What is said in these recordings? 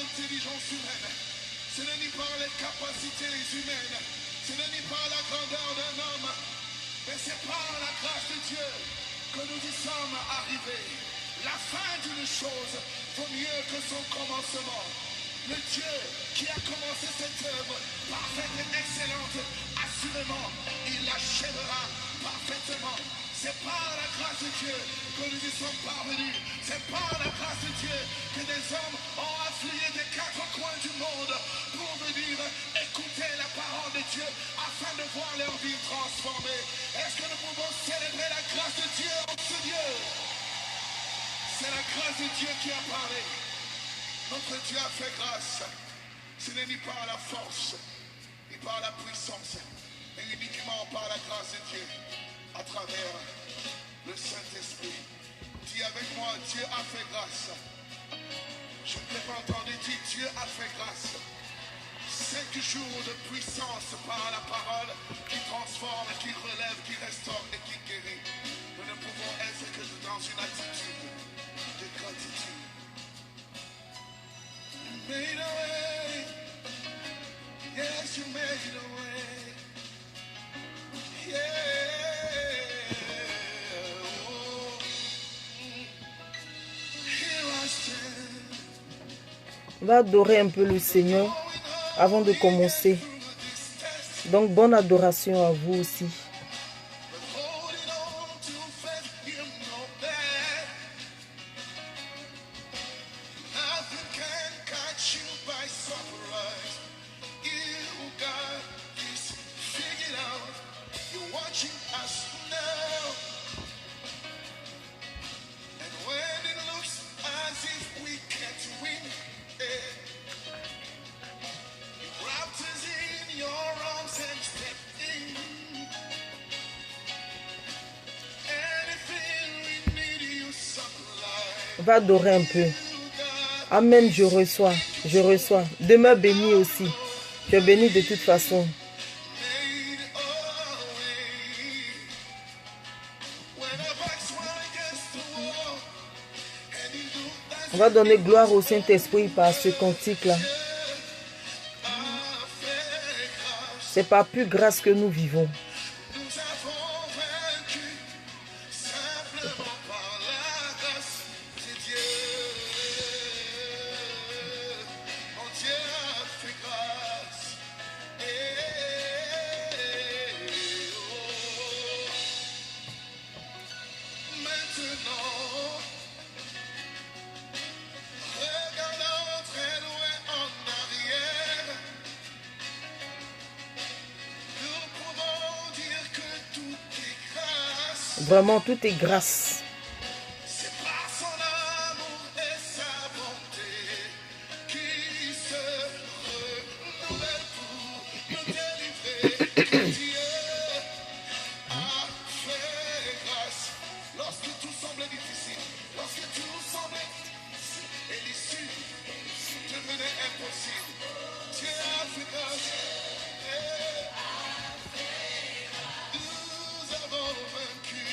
l'intelligence humaine. Ce n'est ni par les capacités humaines. Ce n'est ni par la grandeur d'un homme. Mais c'est par la grâce de Dieu que nous y sommes arrivés. La fin d'une chose vaut mieux que son commencement. Le Dieu qui a commencé cette œuvre parfaite et excellente, assurément, il l'achèvera parfaitement. C'est par la grâce de Dieu que nous y sommes parvenus. C'est par la grâce de Dieu que des hommes ont afflué des quatre coins du monde pour venir écouter la parole de Dieu afin de voir leur vie transformée. Est-ce que nous pouvons célébrer la grâce de Dieu en ce Dieu? C'est la grâce de Dieu qui a parlé. Notre Dieu a fait grâce. Ce n'est ni par la force, ni par la puissance, mais uniquement par la grâce de Dieu, à travers le Saint-Esprit. Dis avec moi, Dieu a fait grâce. Je ne l'ai pas entendu dire, Dieu a fait grâce. 5 jours de puissance par la parole qui transforme, qui relève, qui restaure et qui guérit. Nous ne pouvons être que dans une attitude de gratitude. You made a way. Yes, you made a way. Yeah. Oh. Here I stand. On va adorer un peu le Seigneur avant de commencer. Donc, bonne adoration à vous aussi. On va adorer un peu. Amen, je reçois, je reçois. Demeure béni aussi. Tu es béni de toute façon. On va donner gloire au Saint-Esprit par ce cantique-là. C'est par plus grâce que nous vivons. Vraiment, tout est grâce. C'est par son amour et sa bonté qui se renouvelle pour nous délivrer. Dieu a fait grâce lorsque tout semblait difficile, lorsque tout semblait difficile et l'issue devenait impossible. Dieu a fait grâce. Nous avons vaincu.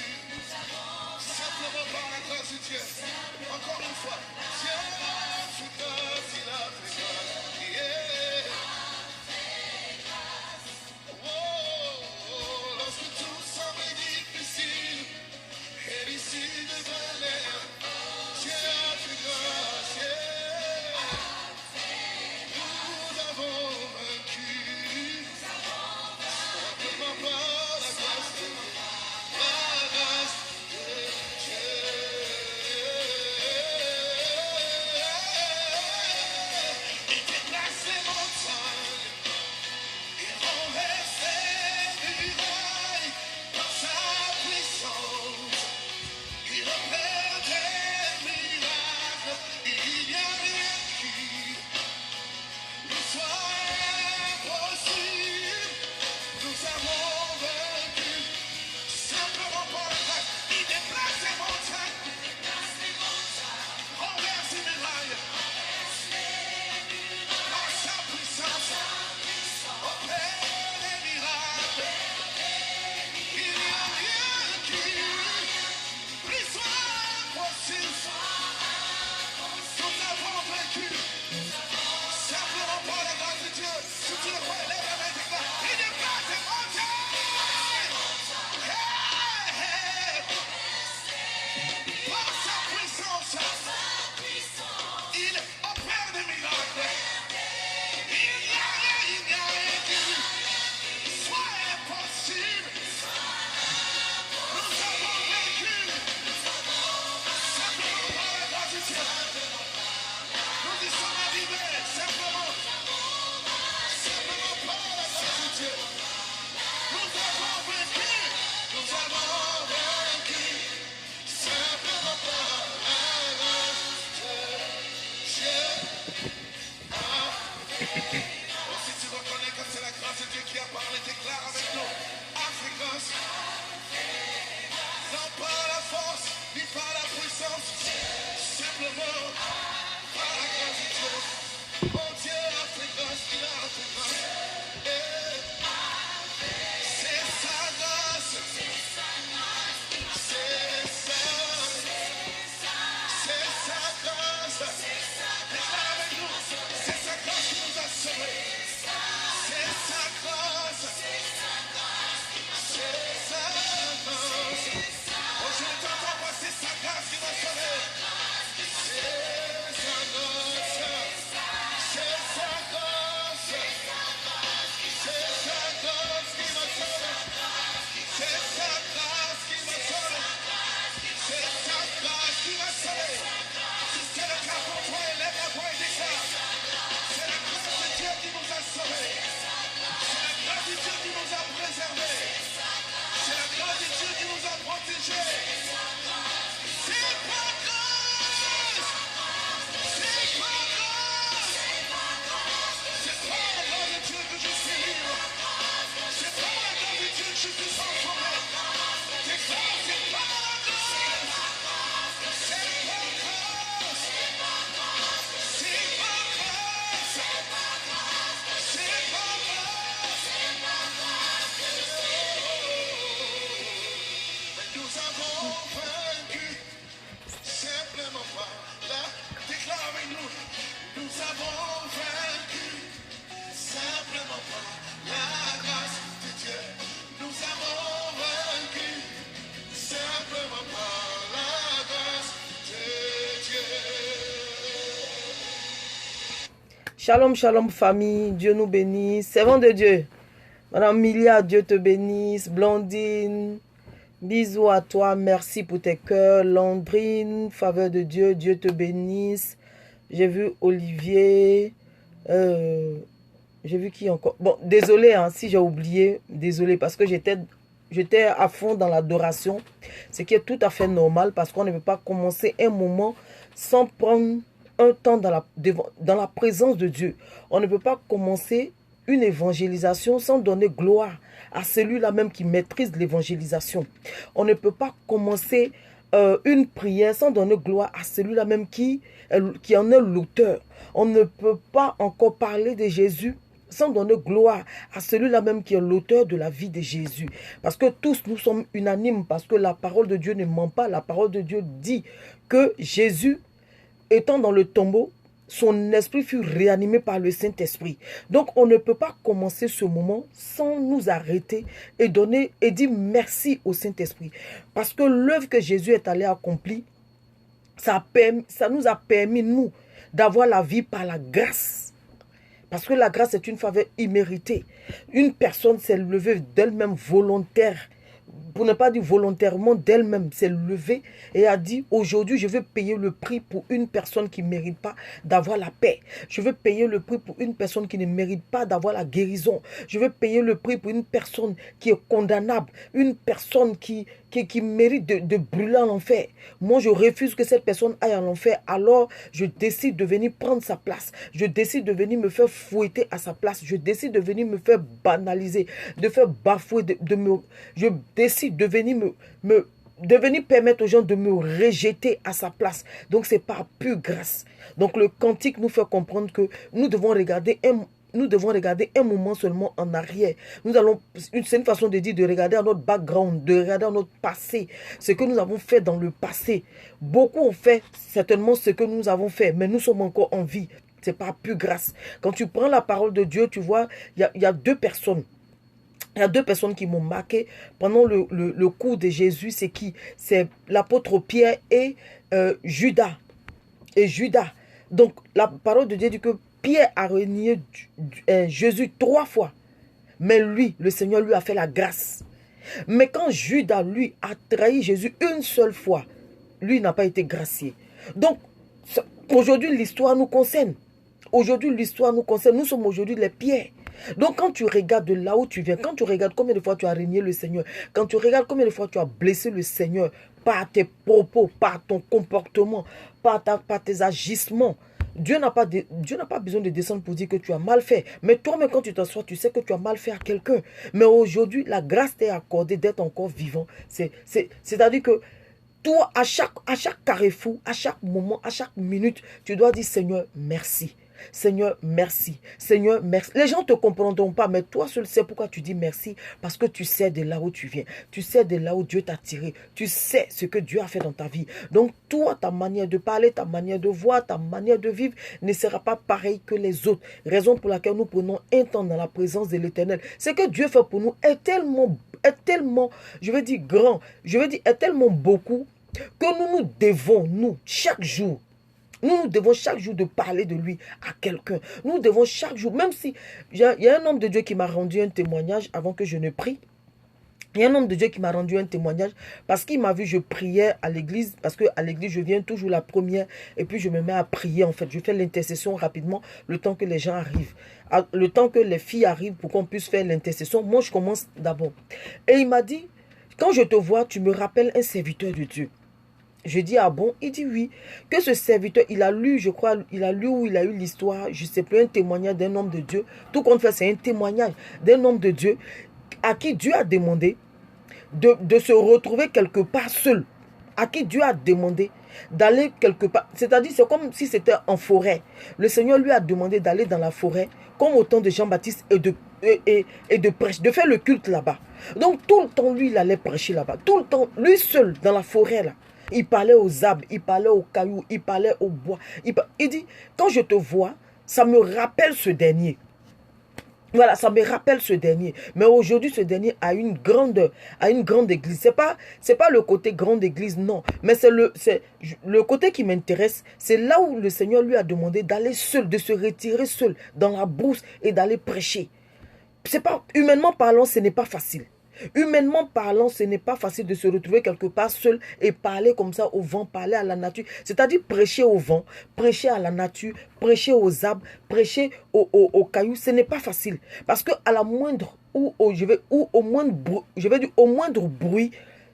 Oh, si tu reconnais que c'est la grâce de Dieu qui a parlé, déclare avec nous. Africains, non pas la force, ni par la puissance, simplement par la grâce de Dieu. Oh Dieu, Africains, il a Africains. C'est sa grâce, c'est sa grâce. Déclare avec nous, c'est sa grâce qui nous a sauvés. C'est sa grâce, c'est sa grâce. Oh, je ne t'entends pas, c'est sa grâce qui m'a sauvé. C'est sa grâce, c'est sa grâce, c'est sa grâce qui m'a sauvé. C'est sa grâce qui m'a sauvé. C'est sa grâce qui m'a sauvé. Si c'est le cas pour toi, lève la voix et déclare. C'est la grâce de Dieu qui nous a sauvés. C'est la grâce de Dieu qui nous a préservés. C'est la grâce de Dieu qui nous a protégés. C'est pas grâce. C'est pas grâce. C'est pas la grâce de Dieu que je suis libre. C'est pas la grâce de Dieu que je suis transformé. C'est pas la grâce. C'est pas grâce. C'est pas grâce. C'est pas grâce. Mais nous avons vaincu simplement par la. Déclare avec nous. Nous avons vaincu simplement par la grâce de Dieu. Nous avons vaincu simplement par la grâce de Dieu. Shalom, shalom famille, Dieu nous bénisse. Servant de Dieu, Madame Milia, Dieu te bénisse. Blandine, bisous à toi, merci pour tes cœurs. Landrine, faveur de Dieu, Dieu te bénisse. J'ai vu Olivier, j'ai vu qui encore. Bon, désolé hein, si j'ai oublié, désolé parce que j'étais à fond dans l'adoration, ce qui est tout à fait normal parce qu'on ne peut pas commencer un moment sans prendre un temps dans la présence de Dieu. On ne peut pas commencer une évangélisation sans donner gloire à celui-là même qui maîtrise l'évangélisation. On ne peut pas commencer une prière sans donner gloire à celui-là même qui en est l'auteur. On ne peut pas encore parler de Jésus sans donner gloire à celui-là même qui est l'auteur de la vie de Jésus. Parce que tous nous sommes unanimes, parce que la parole de Dieu ne ment pas. La parole de Dieu dit que Jésus, étant dans le tombeau, son esprit fut réanimé par le Saint-Esprit. Donc, on ne peut pas commencer ce moment sans nous arrêter et dire merci au Saint-Esprit. Parce que l'œuvre que Jésus est allé accomplir, ça nous a permis, nous, d'avoir la vie par la grâce. Parce que la grâce est une faveur imméritée. Une personne s'est levée d'elle-même volontaire, pour ne pas dire volontairement d'elle-même, s'est levée et a dit, aujourd'hui, je vais payer le prix pour une personne qui ne mérite pas d'avoir la paix. Je vais payer le prix pour une personne qui ne mérite pas d'avoir la guérison. Je vais payer le prix pour une personne qui est condamnable, une personne qui mérite de brûler en enfer. Moi, je refuse que cette personne aille en enfer. Alors, je décide de venir prendre sa place. Je décide de venir me faire fouetter à sa place. Je décide de venir me faire banaliser, de faire bafouer, je décide de venir permettre aux gens de me rejeter à sa place. Donc, c'est par pure grâce. Donc, le cantique nous fait comprendre que nous devons regarder un moment seulement en arrière. C'est une façon de dire, de regarder à notre background, de regarder à notre passé, ce que nous avons fait dans le passé. Beaucoup ont fait certainement ce que nous avons fait, mais nous sommes encore en vie. C'est par pure grâce. Quand tu prends la parole de Dieu, tu vois, il y a deux personnes. Il y a deux personnes qui m'ont marqué pendant le cours de Jésus. C'est qui? C'est l'apôtre Pierre et Judas. Donc, la parole de Dieu dit que Pierre a renié Jésus 3 fois. Mais lui, le Seigneur lui a fait la grâce. Mais quand Judas, lui, a trahi Jésus une seule fois, lui n'a pas été gracié. Donc, aujourd'hui, l'histoire nous concerne. Nous sommes aujourd'hui les Pierres. Donc quand tu regardes de là où tu viens, quand tu regardes combien de fois tu as régné le Seigneur, quand tu regardes combien de fois tu as blessé le Seigneur par tes propos, par ton comportement, par tes agissements, Dieu n'a pas besoin de descendre pour dire que tu as mal fait. Mais toi-même, quand tu t'assois, tu sais que tu as mal fait à quelqu'un. Mais aujourd'hui, la grâce t'est accordée d'être encore vivant. C'est-à-dire que toi, à chaque carrefour, à chaque moment, à chaque minute, tu dois dire Seigneur, merci. Seigneur, merci. Seigneur, merci. Les gens ne te comprendront pas, mais toi seul sais pourquoi tu dis merci. Parce que tu sais de là où tu viens. Tu sais de là où Dieu t'a tiré. Tu sais ce que Dieu a fait dans ta vie. Donc, toi, ta manière de parler, ta manière de voir, ta manière de vivre ne sera pas pareille que les autres. Raison pour laquelle nous prenons un temps dans la présence de l'Éternel. Ce que Dieu fait pour nous est tellement, je veux dire grand, est tellement beaucoup que nous devons, chaque jour, nous devons chaque jour de parler de lui à quelqu'un. Nous devons chaque jour, même si il y a un homme de Dieu qui m'a rendu un témoignage avant que je ne prie. Il y a un homme de Dieu qui m'a rendu un témoignage parce qu'il m'a vu, je priais à l'église, parce qu'à l'église, je viens toujours la première et puis je me mets à prier en fait. Je fais l'intercession rapidement, le temps que les gens arrivent. Le temps que les filles arrivent pour qu'on puisse faire l'intercession, moi je commence d'abord. Et il m'a dit, quand je te vois, tu me rappelles un serviteur de Dieu. Je dis, ah bon? Il dit oui. Que ce serviteur, il a lu, je crois, il a lu ou il a eu l'histoire, je ne sais plus, un témoignage d'un homme de Dieu. Tout compte fait, c'est un témoignage d'un homme de Dieu à qui Dieu a demandé de se retrouver quelque part seul. À qui Dieu a demandé d'aller quelque part. C'est-à-dire, c'est comme si c'était en forêt. Le Seigneur lui a demandé d'aller dans la forêt, comme au temps de Jean-Baptiste, et de prêcher, de faire le culte là-bas. Donc, tout le temps, lui, il allait prêcher là-bas. Tout le temps, lui seul, dans la forêt là. Il parlait aux arbres, il parlait aux cailloux, il parlait au bois. Il dit, quand je te vois, ça me rappelle ce dernier. Voilà, ça me rappelle ce dernier. Mais aujourd'hui, ce dernier a une grande église. C'est pas le côté grande église, non. Mais c'est le côté qui m'intéresse. C'est là où le Seigneur lui a demandé d'aller seul, de se retirer seul dans la brousse et d'aller prêcher. C'est pas, humainement parlant, ce n'est pas facile. Humainement parlant, ce n'est pas facile de se retrouver quelque part seul et parler comme ça au vent, parler à la nature. C'est-à-dire prêcher au vent, prêcher à la nature, prêcher aux arbres, prêcher aux cailloux. Ce n'est pas facile. Parce que à la moindre, au moindre bruit,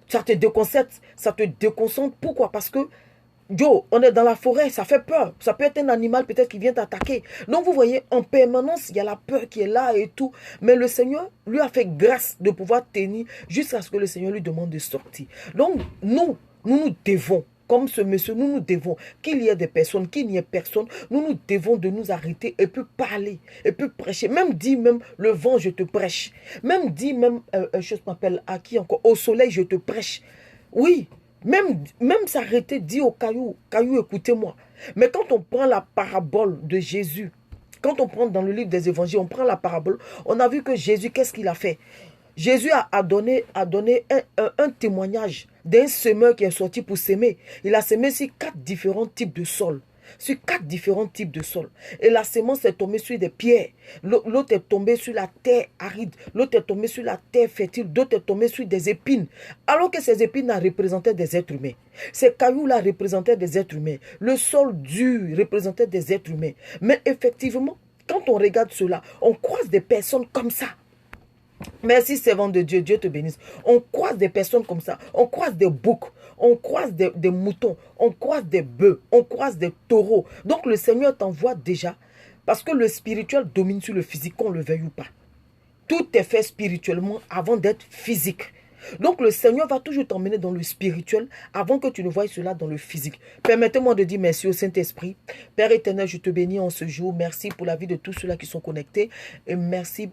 ça te déconcerte, ça te déconcentre. Pourquoi? Parce que Joe, on est dans la forêt, ça fait peur. Ça peut être un animal peut-être qui vient t'attaquer. Donc vous voyez, en permanence, il y a la peur qui est là et tout. Mais le Seigneur lui a fait grâce de pouvoir tenir jusqu'à ce que le Seigneur lui demande de sortir. Donc nous devons, comme ce monsieur, nous devons, qu'il y ait des personnes, qu'il n'y ait personne, nous devons de nous arrêter et puis parler, et puis prêcher. Même dit, même le vent, je te prêche. Même dit, même, je m'appelle à qui encore, au soleil, je te prêche. Oui. Même s'arrêter, dire aux cailloux, écoutez-moi. Mais quand on prend la parabole de Jésus, quand on prend dans le livre des évangiles, on prend la parabole, on a vu que Jésus, qu'est-ce qu'il a fait? Jésus a donné un témoignage d'un semeur qui est sorti pour s'aimer. Il a semé sur 4 différents types de sols. Sur 4 différents types de sols. Et la semence est tombée sur des pierres. L'autre est tombée sur la terre aride. L'autre est tombée sur la terre fertile. D'autres est tombée sur des épines. Alors que ces épines représentaient des êtres humains. Ces cailloux-là représentaient des êtres humains. Le sol dur représentait des êtres humains. Mais effectivement, quand on regarde cela, on croise des personnes comme ça. Merci, servant de Dieu, Dieu te bénisse. On croise des personnes comme ça. On croise des boucs, on croise des moutons, on croise des bœufs, on croise des taureaux. Donc le Seigneur t'envoie déjà, parce que le spirituel domine sur le physique, qu'on le veuille ou pas. Tout est fait spirituellement avant d'être physique. Donc le Seigneur va toujours t'emmener dans le spirituel avant que tu ne voies cela dans le physique. Permettez-moi de dire merci au Saint-Esprit. Père éternel, je te bénis en ce jour. Merci pour la vie de tous ceux-là qui sont connectés. Et merci,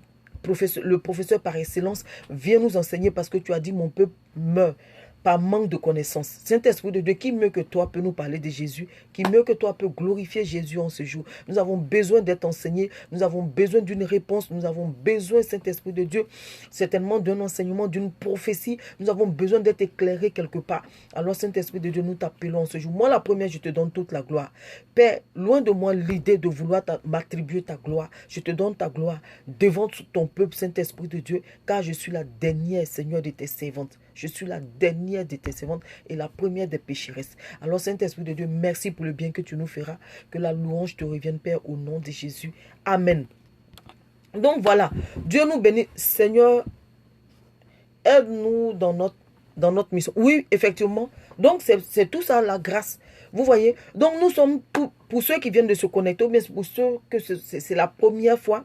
le professeur par excellence. Viens nous enseigner parce que tu as dit mon peuple meurt par manque de connaissances. Saint-Esprit de Dieu, qui mieux que toi peut nous parler de Jésus? Qui mieux que toi peut glorifier Jésus en ce jour? Nous avons besoin d'être enseignés. Nous avons besoin d'une réponse. Nous avons besoin, Saint-Esprit de Dieu, certainement d'un enseignement, d'une prophétie. Nous avons besoin d'être éclairés quelque part. Alors, Saint-Esprit de Dieu, nous t'appelons en ce jour. Moi, la première, je te donne toute la gloire. Père, loin de moi l'idée de vouloir m'attribuer ta gloire. Je te donne ta gloire devant ton peuple, Saint-Esprit de Dieu, car je suis la dernière, Seigneur, de tes servantes. Je suis la dernière de tes servantes et la première des pécheresses. Alors, Saint-Esprit de Dieu, merci pour le bien que tu nous feras. Que la louange te revienne, Père, au nom de Jésus. Amen. Donc, voilà. Dieu nous bénit. Seigneur, aide-nous dans notre mission. Oui, effectivement, Donc, c'est tout ça, la grâce. Vous voyez? Donc, nous sommes, pour ceux qui viennent de se connecter, ou bien pour ceux que c'est la première fois,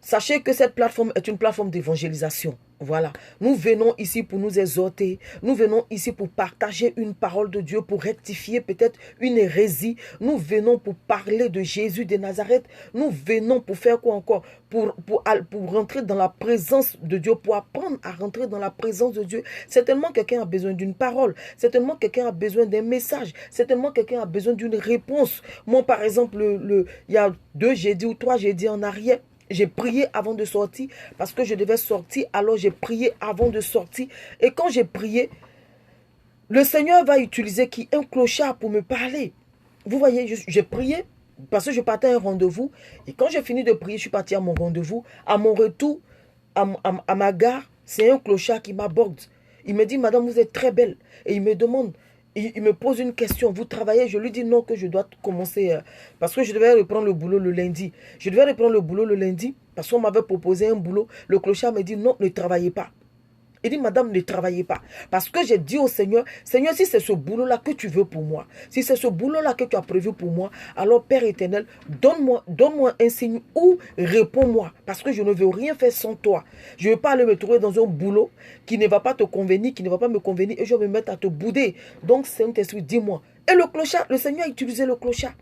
sachez que cette plateforme est une plateforme d'évangélisation. Voilà. Nous venons ici pour nous exhorter. Nous venons ici pour partager une parole de Dieu, pour rectifier peut-être une hérésie. Nous venons pour parler de Jésus de Nazareth. Nous venons pour faire quoi encore? Pour rentrer dans la présence de Dieu, pour apprendre à rentrer dans la présence de Dieu. Certainement, quelqu'un a besoin d'une parole. Certainement, quelqu'un a besoin d'un message. Certainement, quelqu'un a besoin d'une réponse. Moi, par exemple, il y a 2 jeudis ou 3 jeudis en arrière, j'ai prié avant de sortir parce que je devais sortir. Alors j'ai prié avant de sortir. Et quand j'ai prié, le Seigneur va utiliser un clochard pour me parler. Vous voyez, j'ai prié parce que je partais à un rendez-vous. Et quand j'ai fini de prier, je suis parti à mon rendez-vous. À mon retour, à ma gare, c'est un clochard qui m'aborde. Il me dit, madame, vous êtes très belle. Et il me demande, il me pose une question. Vous travaillez? Je lui dis non, que je dois commencer. Parce que je devais reprendre le boulot le lundi. Je devais reprendre le boulot le lundi parce qu'on m'avait proposé un boulot. Le clochard me dit non, ne travaillez pas. Il dit, madame, ne travaillez pas. Parce que j'ai dit au Seigneur, Seigneur, si c'est ce boulot-là que tu veux pour moi, si c'est ce boulot-là que tu as prévu pour moi, alors Père éternel, donne-moi un signe ou réponds-moi. Parce que je ne veux rien faire sans toi. Je ne veux pas aller me trouver dans un boulot qui ne va pas te convenir, qui ne va pas me convenir, et je vais me mettre à te bouder. Donc, Saint-Esprit, dis-moi. Et le clochard, le Seigneur a utilisé le clochard.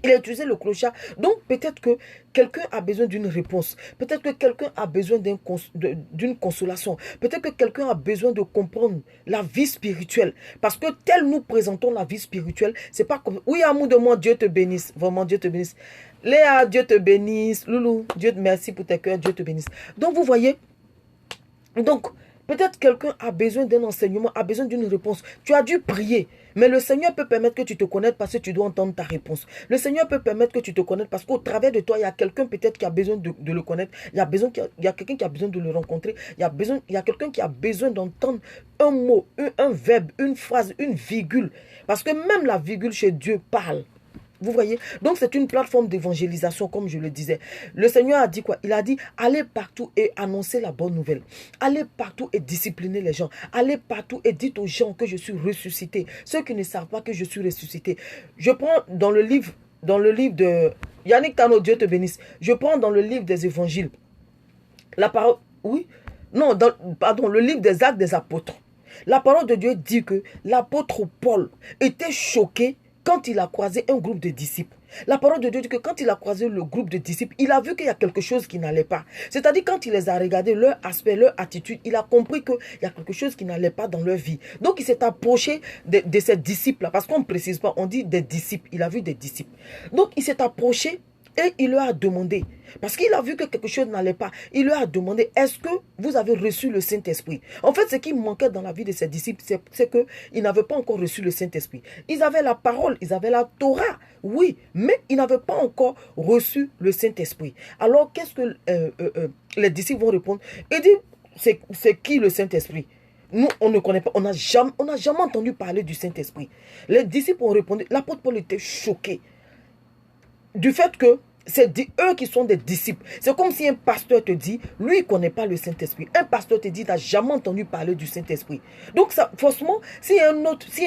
Il a utilisé le clochard. Donc, peut-être que quelqu'un a besoin d'une réponse. Peut-être que quelqu'un a besoin d'une consolation. Peut-être que quelqu'un a besoin de comprendre la vie spirituelle. Parce que tel nous présentons la vie spirituelle, c'est pas comme... Oui, amour de moi, Dieu te bénisse. Vraiment, Dieu te bénisse. Léa, Dieu te bénisse. Loulou, Dieu te merci pour tes cœurs, Dieu te bénisse. Donc, vous voyez, donc, peut-être quelqu'un a besoin d'un enseignement, a besoin d'une réponse. Tu as dû prier. Mais le Seigneur peut permettre que tu te connaisses parce que tu dois entendre ta réponse. Le Seigneur peut permettre que tu te connaisses parce qu'au travers de toi, il y a quelqu'un peut-être qui a besoin de le connaître. Il y a quelqu'un qui a besoin de le rencontrer. Il y a quelqu'un qui a besoin d'entendre un mot, un verbe, une phrase, une virgule. Parce que même la virgule chez Dieu parle. Vous voyez? Donc, c'est une plateforme d'évangélisation, comme je le disais. Le Seigneur a dit quoi? Il a dit, allez partout et annoncez la bonne nouvelle. Allez partout et disciplinez les gens. Allez partout et dites aux gens que je suis ressuscité. Ceux qui ne savent pas que je suis ressuscité. Je prends dans le livre de Yannick Tano, Dieu te bénisse. Je prends dans le livre des évangiles. La parole, oui? Non, pardon, le livre des Actes des Apôtres. La parole de Dieu dit que l'apôtre Paul était choqué quand il a croisé un groupe de disciples. La parole de Dieu dit que quand il a croisé le groupe de disciples, il a vu qu'il y a quelque chose qui n'allait pas. C'est-à-dire quand il les a regardés, leur aspect, leur attitude, il a compris qu'il y a quelque chose qui n'allait pas dans leur vie. Donc il s'est approché de ces disciples-là. Parce qu'on ne précise pas, on dit des disciples. Il a vu des disciples. Donc il s'est approché et il leur a demandé, parce qu'il a vu que quelque chose n'allait pas, il leur a demandé, est-ce que vous avez reçu le Saint-Esprit? En fait, ce qui manquait dans la vie de ses disciples, c'est qu'ils n'avaient pas encore reçu le Saint-Esprit. Ils avaient la parole, ils avaient la Torah, oui, mais ils n'avaient pas encore reçu le Saint-Esprit. Alors, qu'est-ce que les disciples vont répondre? Ils disent, c'est qui le Saint-Esprit? Nous, on ne connaît pas, on n'a jamais entendu parler du Saint-Esprit. Les disciples ont répondu, l'apôtre Paul était choqué du fait que c'est eux qui sont des disciples. C'est comme si un pasteur te dit, lui, il ne connaît pas le Saint-Esprit. Un pasteur te dit, il n'a jamais entendu parler du Saint-Esprit. Donc, ça, forcément, s'il y a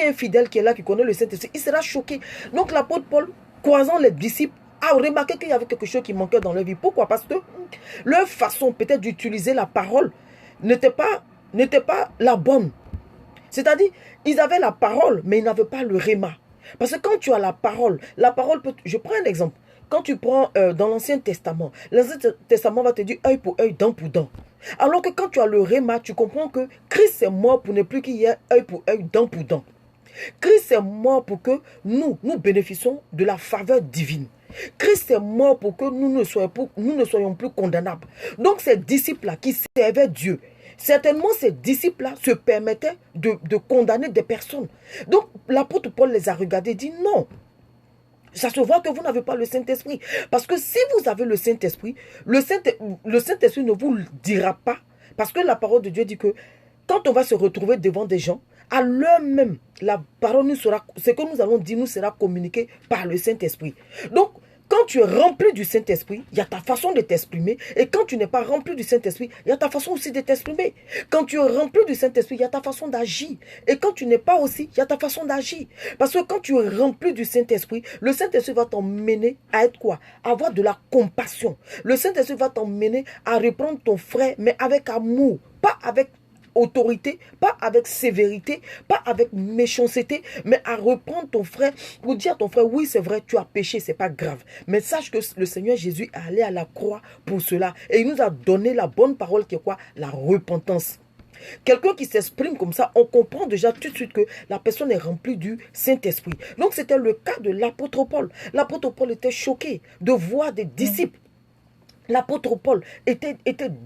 un fidèle qui est là, qui connaît le Saint-Esprit, il sera choqué. Donc, l'apôtre Paul, croisant les disciples, a remarqué qu'il y avait quelque chose qui manquait dans leur vie. Pourquoi? Parce que leur façon peut-être d'utiliser la parole n'était pas la bonne. C'est-à-dire, ils avaient la parole, mais ils n'avaient pas le réma. Parce que quand tu as la parole peut... Je prends un exemple. Quand tu prends dans l'Ancien Testament, l'Ancien Testament va te dire œil pour œil, dent pour dent. Alors que quand tu as le réma, tu comprends que Christ est mort pour ne plus qu'il y ait œil pour œil, dent pour dent. Christ est mort pour que nous bénéficions de la faveur divine. Christ est mort pour que nous ne soyons plus condamnables. Donc ces disciples-là qui servaient Dieu, certainement, ces disciples-là se permettaient de condamner des personnes. Donc, l'apôtre Paul les a regardés et dit non. Ça se voit que vous n'avez pas le Saint-Esprit. Parce que si vous avez le Saint-Esprit, le Saint-Esprit ne vous le dira pas. Parce que la parole de Dieu dit que quand on va se retrouver devant des gens, à l'heure même, la parole ce que nous allons dire nous sera communiqué par le Saint-Esprit. Donc, quand tu es rempli du Saint-Esprit, il y a ta façon de t'exprimer. Et quand tu n'es pas rempli du Saint-Esprit, il y a ta façon aussi de t'exprimer. Quand tu es rempli du Saint-Esprit, il y a ta façon d'agir. Et quand tu n'es pas aussi, il y a ta façon d'agir. Parce que quand tu es rempli du Saint-Esprit, le Saint-Esprit va t'emmener à être quoi? À avoir de la compassion. Le Saint-Esprit va t'emmener à reprendre ton frère, mais avec amour, pas avec autorité, pas avec sévérité, pas avec méchanceté, mais à reprendre ton frère pour dire à ton frère, oui c'est vrai, tu as péché, c'est pas grave. Mais sache que le Seigneur Jésus est allé à la croix pour cela. Et il nous a donné la bonne parole qui est quoi? La repentance. Quelqu'un qui s'exprime comme ça, on comprend déjà tout de suite que la personne est remplie du Saint-Esprit. Donc c'était le cas de l'apôtre Paul. L'apôtre Paul était choqué de voir des disciples. L'apôtre Paul était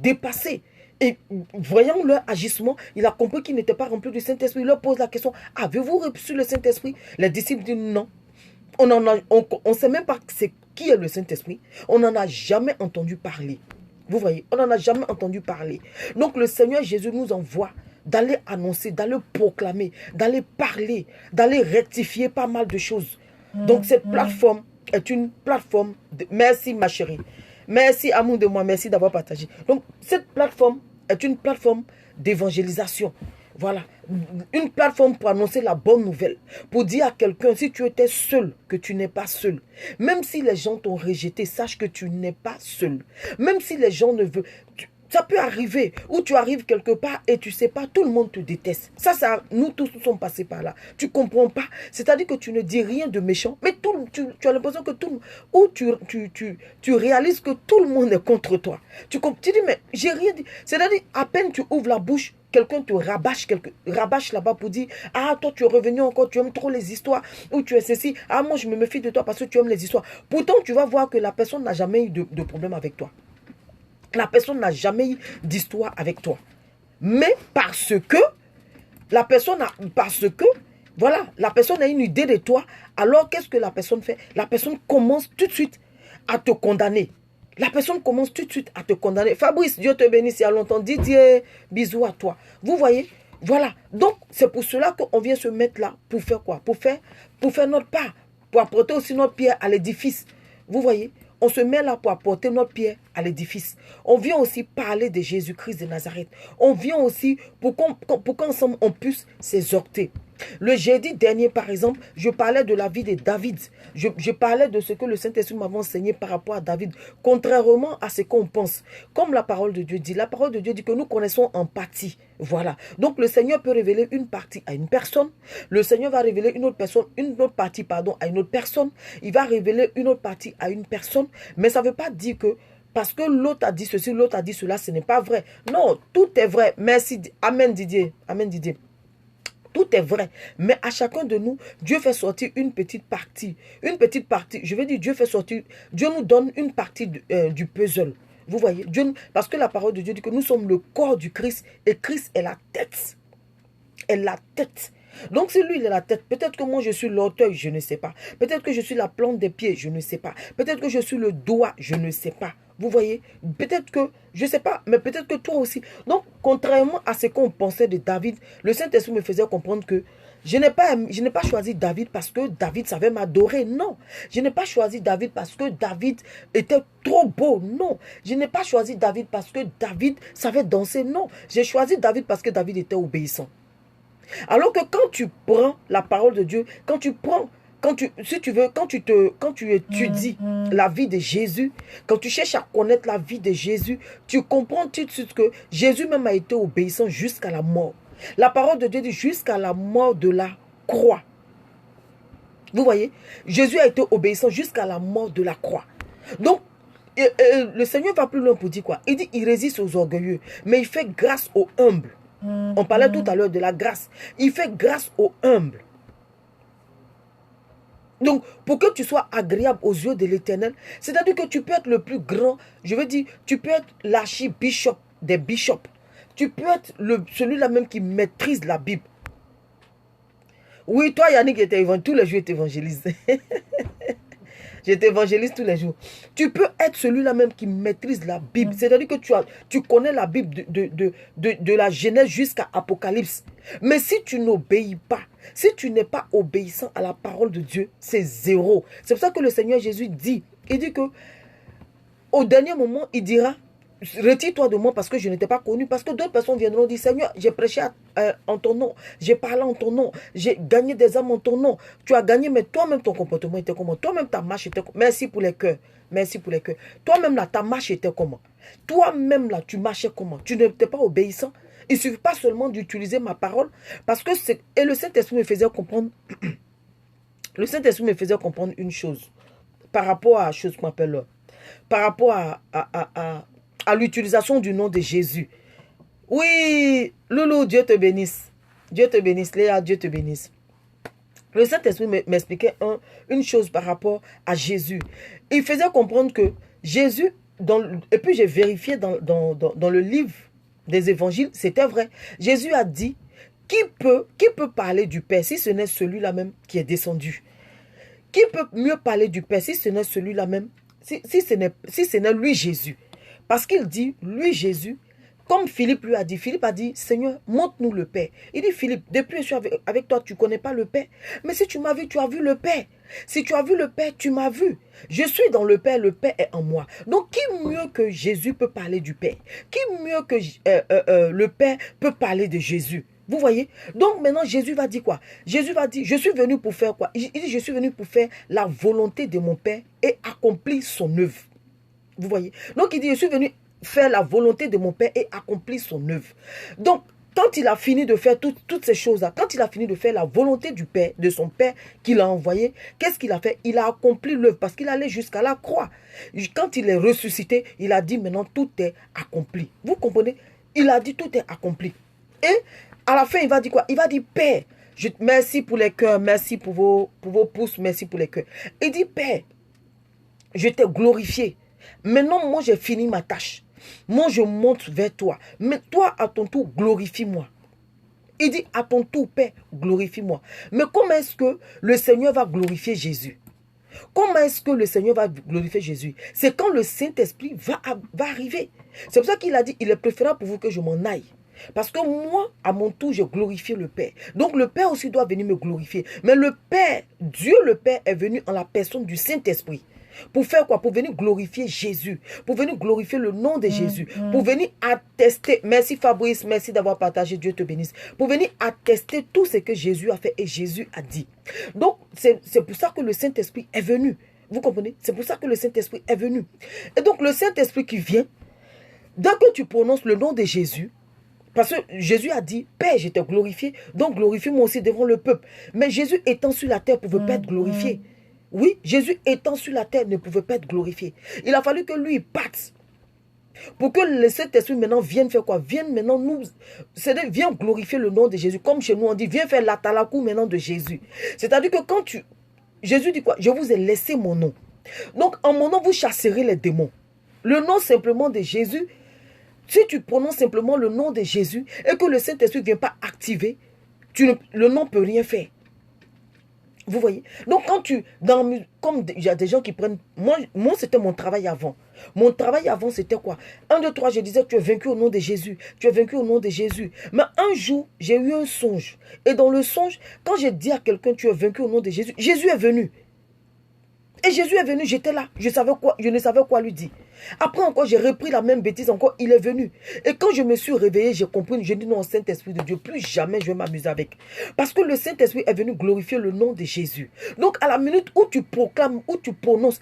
dépassé. Et voyant leur agissement, il a compris qu'ils n'étaient pas remplis du Saint-Esprit. Il leur pose la question, avez-vous reçu le Saint-Esprit? Les disciples disent non. On ne sait même pas qui est le Saint-Esprit. On n'en a jamais entendu parler. Vous voyez, on n'en a jamais entendu parler. Donc le Seigneur Jésus nous envoie d'aller annoncer, d'aller proclamer, d'aller parler, d'aller rectifier pas mal de choses. Donc cette plateforme est une plateforme de... Merci ma chérie. Merci amour de moi, merci d'avoir partagé. Donc cette plateforme est une plateforme d'évangélisation. Voilà, une plateforme pour annoncer la bonne nouvelle, pour dire à quelqu'un, si tu étais seul, que tu n'es pas seul. Même si les gens t'ont rejeté, sache que tu n'es pas seul. Même si les gens ne veulent... Ça peut arriver, où tu arrives quelque part et tu sais pas, tout le monde te déteste. Ça, nous tous nous sommes passés par là. Tu comprends pas. C'est-à-dire que tu ne dis rien de méchant, mais tu as l'impression que tout... Ou tu réalises que tout le monde est contre toi. Tu dis, mais j'ai rien dit. C'est-à-dire, à peine tu ouvres la bouche, quelqu'un te rabâche là-bas pour dire, ah, toi, tu es revenu encore, tu aimes trop les histoires, ou tu es ceci, ah, moi, je me méfie de toi parce que tu aimes les histoires. Pourtant, tu vas voir que la personne n'a jamais eu de problème avec toi. La personne n'a jamais eu d'histoire avec toi. Mais parce que, la personne a une idée de toi, alors qu'est-ce que la personne fait? La personne commence tout de suite à te condamner. La personne commence tout de suite à te condamner. Fabrice, Dieu te bénisse, il y a longtemps. Didier, bisous à toi. Vous voyez? Voilà. Donc, c'est pour cela qu'on vient se mettre là. Pour faire quoi? Pour faire notre part. Pour apporter aussi notre pierre à l'édifice. Vous voyez? On se met là pour apporter notre pierre à l'édifice. On vient aussi parler de Jésus-Christ de Nazareth. On vient aussi pour qu'ensemble on puisse s'exhorter. Le jeudi dernier, par exemple, je parlais de la vie de David. Je parlais de ce que le Saint-Esprit m'avait enseigné par rapport à David, contrairement à ce qu'on pense. Comme la parole de Dieu dit, la parole de Dieu dit que nous connaissons en partie. Voilà. Donc le Seigneur peut révéler une partie à une personne. Le Seigneur va révéler une autre partie à une autre personne. Il va révéler une autre partie à une personne. Mais ça ne veut pas dire que parce que l'autre a dit ceci, l'autre a dit cela, ce n'est pas vrai. Non, tout est vrai. Merci. Amen Didier. Amen Didier. Tout est vrai. Mais à chacun de nous, Dieu fait sortir une petite partie. Une petite partie. Je veux dire, Dieu nous donne une partie du puzzle. Vous voyez, parce que la parole de Dieu dit que nous sommes le corps du Christ et Christ est la tête. Est la tête. Donc si lui il est la tête, peut-être que moi je suis l'orteil, je ne sais pas. Peut-être que je suis la plante des pieds, je ne sais pas. Peut-être que je suis le doigt, je ne sais pas. Vous voyez, peut-être que, je ne sais pas, mais peut-être que toi aussi. Donc, contrairement à ce qu'on pensait de David, le Saint-Esprit me faisait comprendre que je n'ai pas choisi David parce que David savait m'adorer. Non. Je n'ai pas choisi David parce que David était trop beau. Non. Je n'ai pas choisi David parce que David savait danser. Non. J'ai choisi David parce que David était obéissant. Alors que quand tu prends la parole de Dieu, quand tu étudies la vie de Jésus, quand tu cherches à connaître la vie de Jésus, tu comprends tout de suite que Jésus même a été obéissant jusqu'à la mort. La parole de Dieu dit jusqu'à la mort de la croix. Vous voyez, Jésus a été obéissant jusqu'à la mort de la croix. Donc, le Seigneur va plus loin pour dire quoi? Il dit, il résiste aux orgueilleux, mais il fait grâce aux humbles. On parlait tout à l'heure de la grâce. Il fait grâce aux humbles. Donc, pour que tu sois agréable aux yeux de l'Éternel, c'est-à-dire que tu peux être le plus grand, je veux dire, tu peux être l'archibishop des bishops. Tu peux être celui-là même qui maîtrise la Bible. Oui, toi, Yannick, tous les jours, tu évangélises. Je t'évangélise tous les jours. Tu peux être celui-là même qui maîtrise la Bible. C'est-à-dire que tu connais la Bible de la Genèse jusqu'à Apocalypse. Mais si tu n'obéis pas, si tu n'es pas obéissant à la parole de Dieu, c'est zéro. C'est pour ça que le Seigneur Jésus dit Il dit que au dernier moment, il dira, retire-toi de moi parce que je ne t'ai pas connu. Parce que d'autres personnes viendront dire, Seigneur, j'ai prêché en ton nom, j'ai parlé en ton nom, j'ai gagné des âmes en ton nom. Tu as gagné, mais toi-même, ton comportement était comment? Toi-même, ta marche était comment? Merci pour les cœurs. Merci pour les cœurs. Toi-même, là, ta marche était comment? Toi-même, là, tu marchais comment? Tu n'étais pas obéissant. Il ne suffit pas seulement d'utiliser ma parole. Parce que c'est... Et le Saint-Esprit me faisait comprendre... Le Saint-Esprit me faisait comprendre une chose. Par rapport à la chose qu'on appelle... Par rapport à l'utilisation du nom de Jésus. Oui, Loulou, Dieu te bénisse. Dieu te bénisse, Léa, Dieu te bénisse. Le Saint-Esprit m'expliquait une chose par rapport à Jésus. Il faisait comprendre que Jésus, et puis j'ai vérifié dans le livre des évangiles, c'était vrai. Jésus a dit, qui peut parler du Père si ce n'est celui-là même qui est descendu? Qui peut mieux parler du Père si ce n'est celui-là même, si ce n'est lui Jésus? Parce qu'il dit, lui Jésus, comme Philippe lui a dit, Philippe a dit, Seigneur, montre-nous le Père. Il dit, Philippe, depuis que je suis avec toi, tu ne connais pas le Père. Mais si tu m'as vu, tu as vu le Père. Si tu as vu le Père, tu m'as vu. Je suis dans le Père est en moi. Donc, qui mieux que Jésus peut parler du Père? Qui mieux que le Père peut parler de Jésus? Vous voyez? Donc maintenant, Jésus va dire quoi? Jésus va dire, je suis venu pour faire quoi? Il dit, je suis venu pour faire la volonté de mon Père et accomplir son œuvre. Vous voyez? Donc il dit, je suis venu faire la volonté de mon Père et accomplir son œuvre. Donc, quand il a fini de faire toutes ces choses-là, quand il a fini de faire la volonté du Père, de son Père qu'il a envoyé, qu'est-ce qu'il a fait? Il a accompli l'œuvre parce qu'il allait jusqu'à la croix. Quand il est ressuscité, il a dit maintenant tout est accompli. Vous comprenez? Il a dit tout est accompli. Et à la fin, il va dire quoi? Il va dire Père, merci pour les cœurs, merci pour vos pouces, merci pour les cœurs. Il dit Père, je t'ai glorifié. Maintenant, moi, j'ai fini ma tâche. Moi, je monte vers toi. Mais toi, à ton tour, glorifie-moi. Il dit, à ton tour, Père, glorifie-moi. Mais comment est-ce que le Seigneur va glorifier Jésus? Comment est-ce que le Seigneur va glorifier Jésus? C'est quand le Saint-Esprit va arriver. C'est pour ça qu'il a dit, il est préférable pour vous que je m'en aille. Parce que moi, à mon tour, je glorifie le Père. Donc le Père aussi doit venir me glorifier. Mais le Père, Dieu le Père est venu en la personne du Saint-Esprit. Pour faire quoi? Pour venir glorifier Jésus. Pour venir glorifier le nom de Jésus. Pour venir attester. Merci Fabrice, merci d'avoir partagé. Dieu te bénisse. Pour venir attester tout ce que Jésus a fait et Jésus a dit. Donc, c'est pour ça que le Saint-Esprit est venu. Vous comprenez? C'est pour ça que le Saint-Esprit est venu. Et donc, le Saint-Esprit qui vient, dès que tu prononces le nom de Jésus, parce que Jésus a dit, Père, je t'ai glorifié, donc glorifie-moi aussi devant le peuple. Mais Jésus étant sur la terre ne pouvait pas être glorifié. Oui, Jésus étant sur la terre ne pouvait pas être glorifié. Il a fallu que lui parte. Pour que le Saint-Esprit maintenant vienne faire quoi? Vienne maintenant viens glorifier le nom de Jésus. Comme chez nous on dit, viens faire l'atalakou maintenant de Jésus. C'est-à-dire que quand Jésus dit quoi? Je vous ai laissé mon nom. Donc en mon nom, vous chasserez les démons. Le nom simplement de Jésus, si tu prononces simplement le nom de Jésus et que le Saint-Esprit ne vient pas activer, le nom ne peut rien faire. Vous voyez? Donc quand comme il y a des gens qui prennent... Moi c'était mon travail avant. Mon travail avant, c'était quoi? 1, 2, 3, je disais, tu es vaincu au nom de Jésus. Tu es vaincu au nom de Jésus. Mais un jour, j'ai eu un songe. Et dans le songe, quand j'ai dit à quelqu'un, tu es vaincu au nom de Jésus, Jésus est venu. Et Jésus est venu, j'étais là. Je ne savais quoi lui dire. Après encore, j'ai repris la même bêtise encore, il est venu. Et quand je me suis réveillé, j'ai compris, j'ai dit non, Saint-Esprit de Dieu, plus jamais je vais m'amuser avec. Parce que le Saint-Esprit est venu glorifier le nom de Jésus. Donc à la minute où tu proclames, où tu prononces,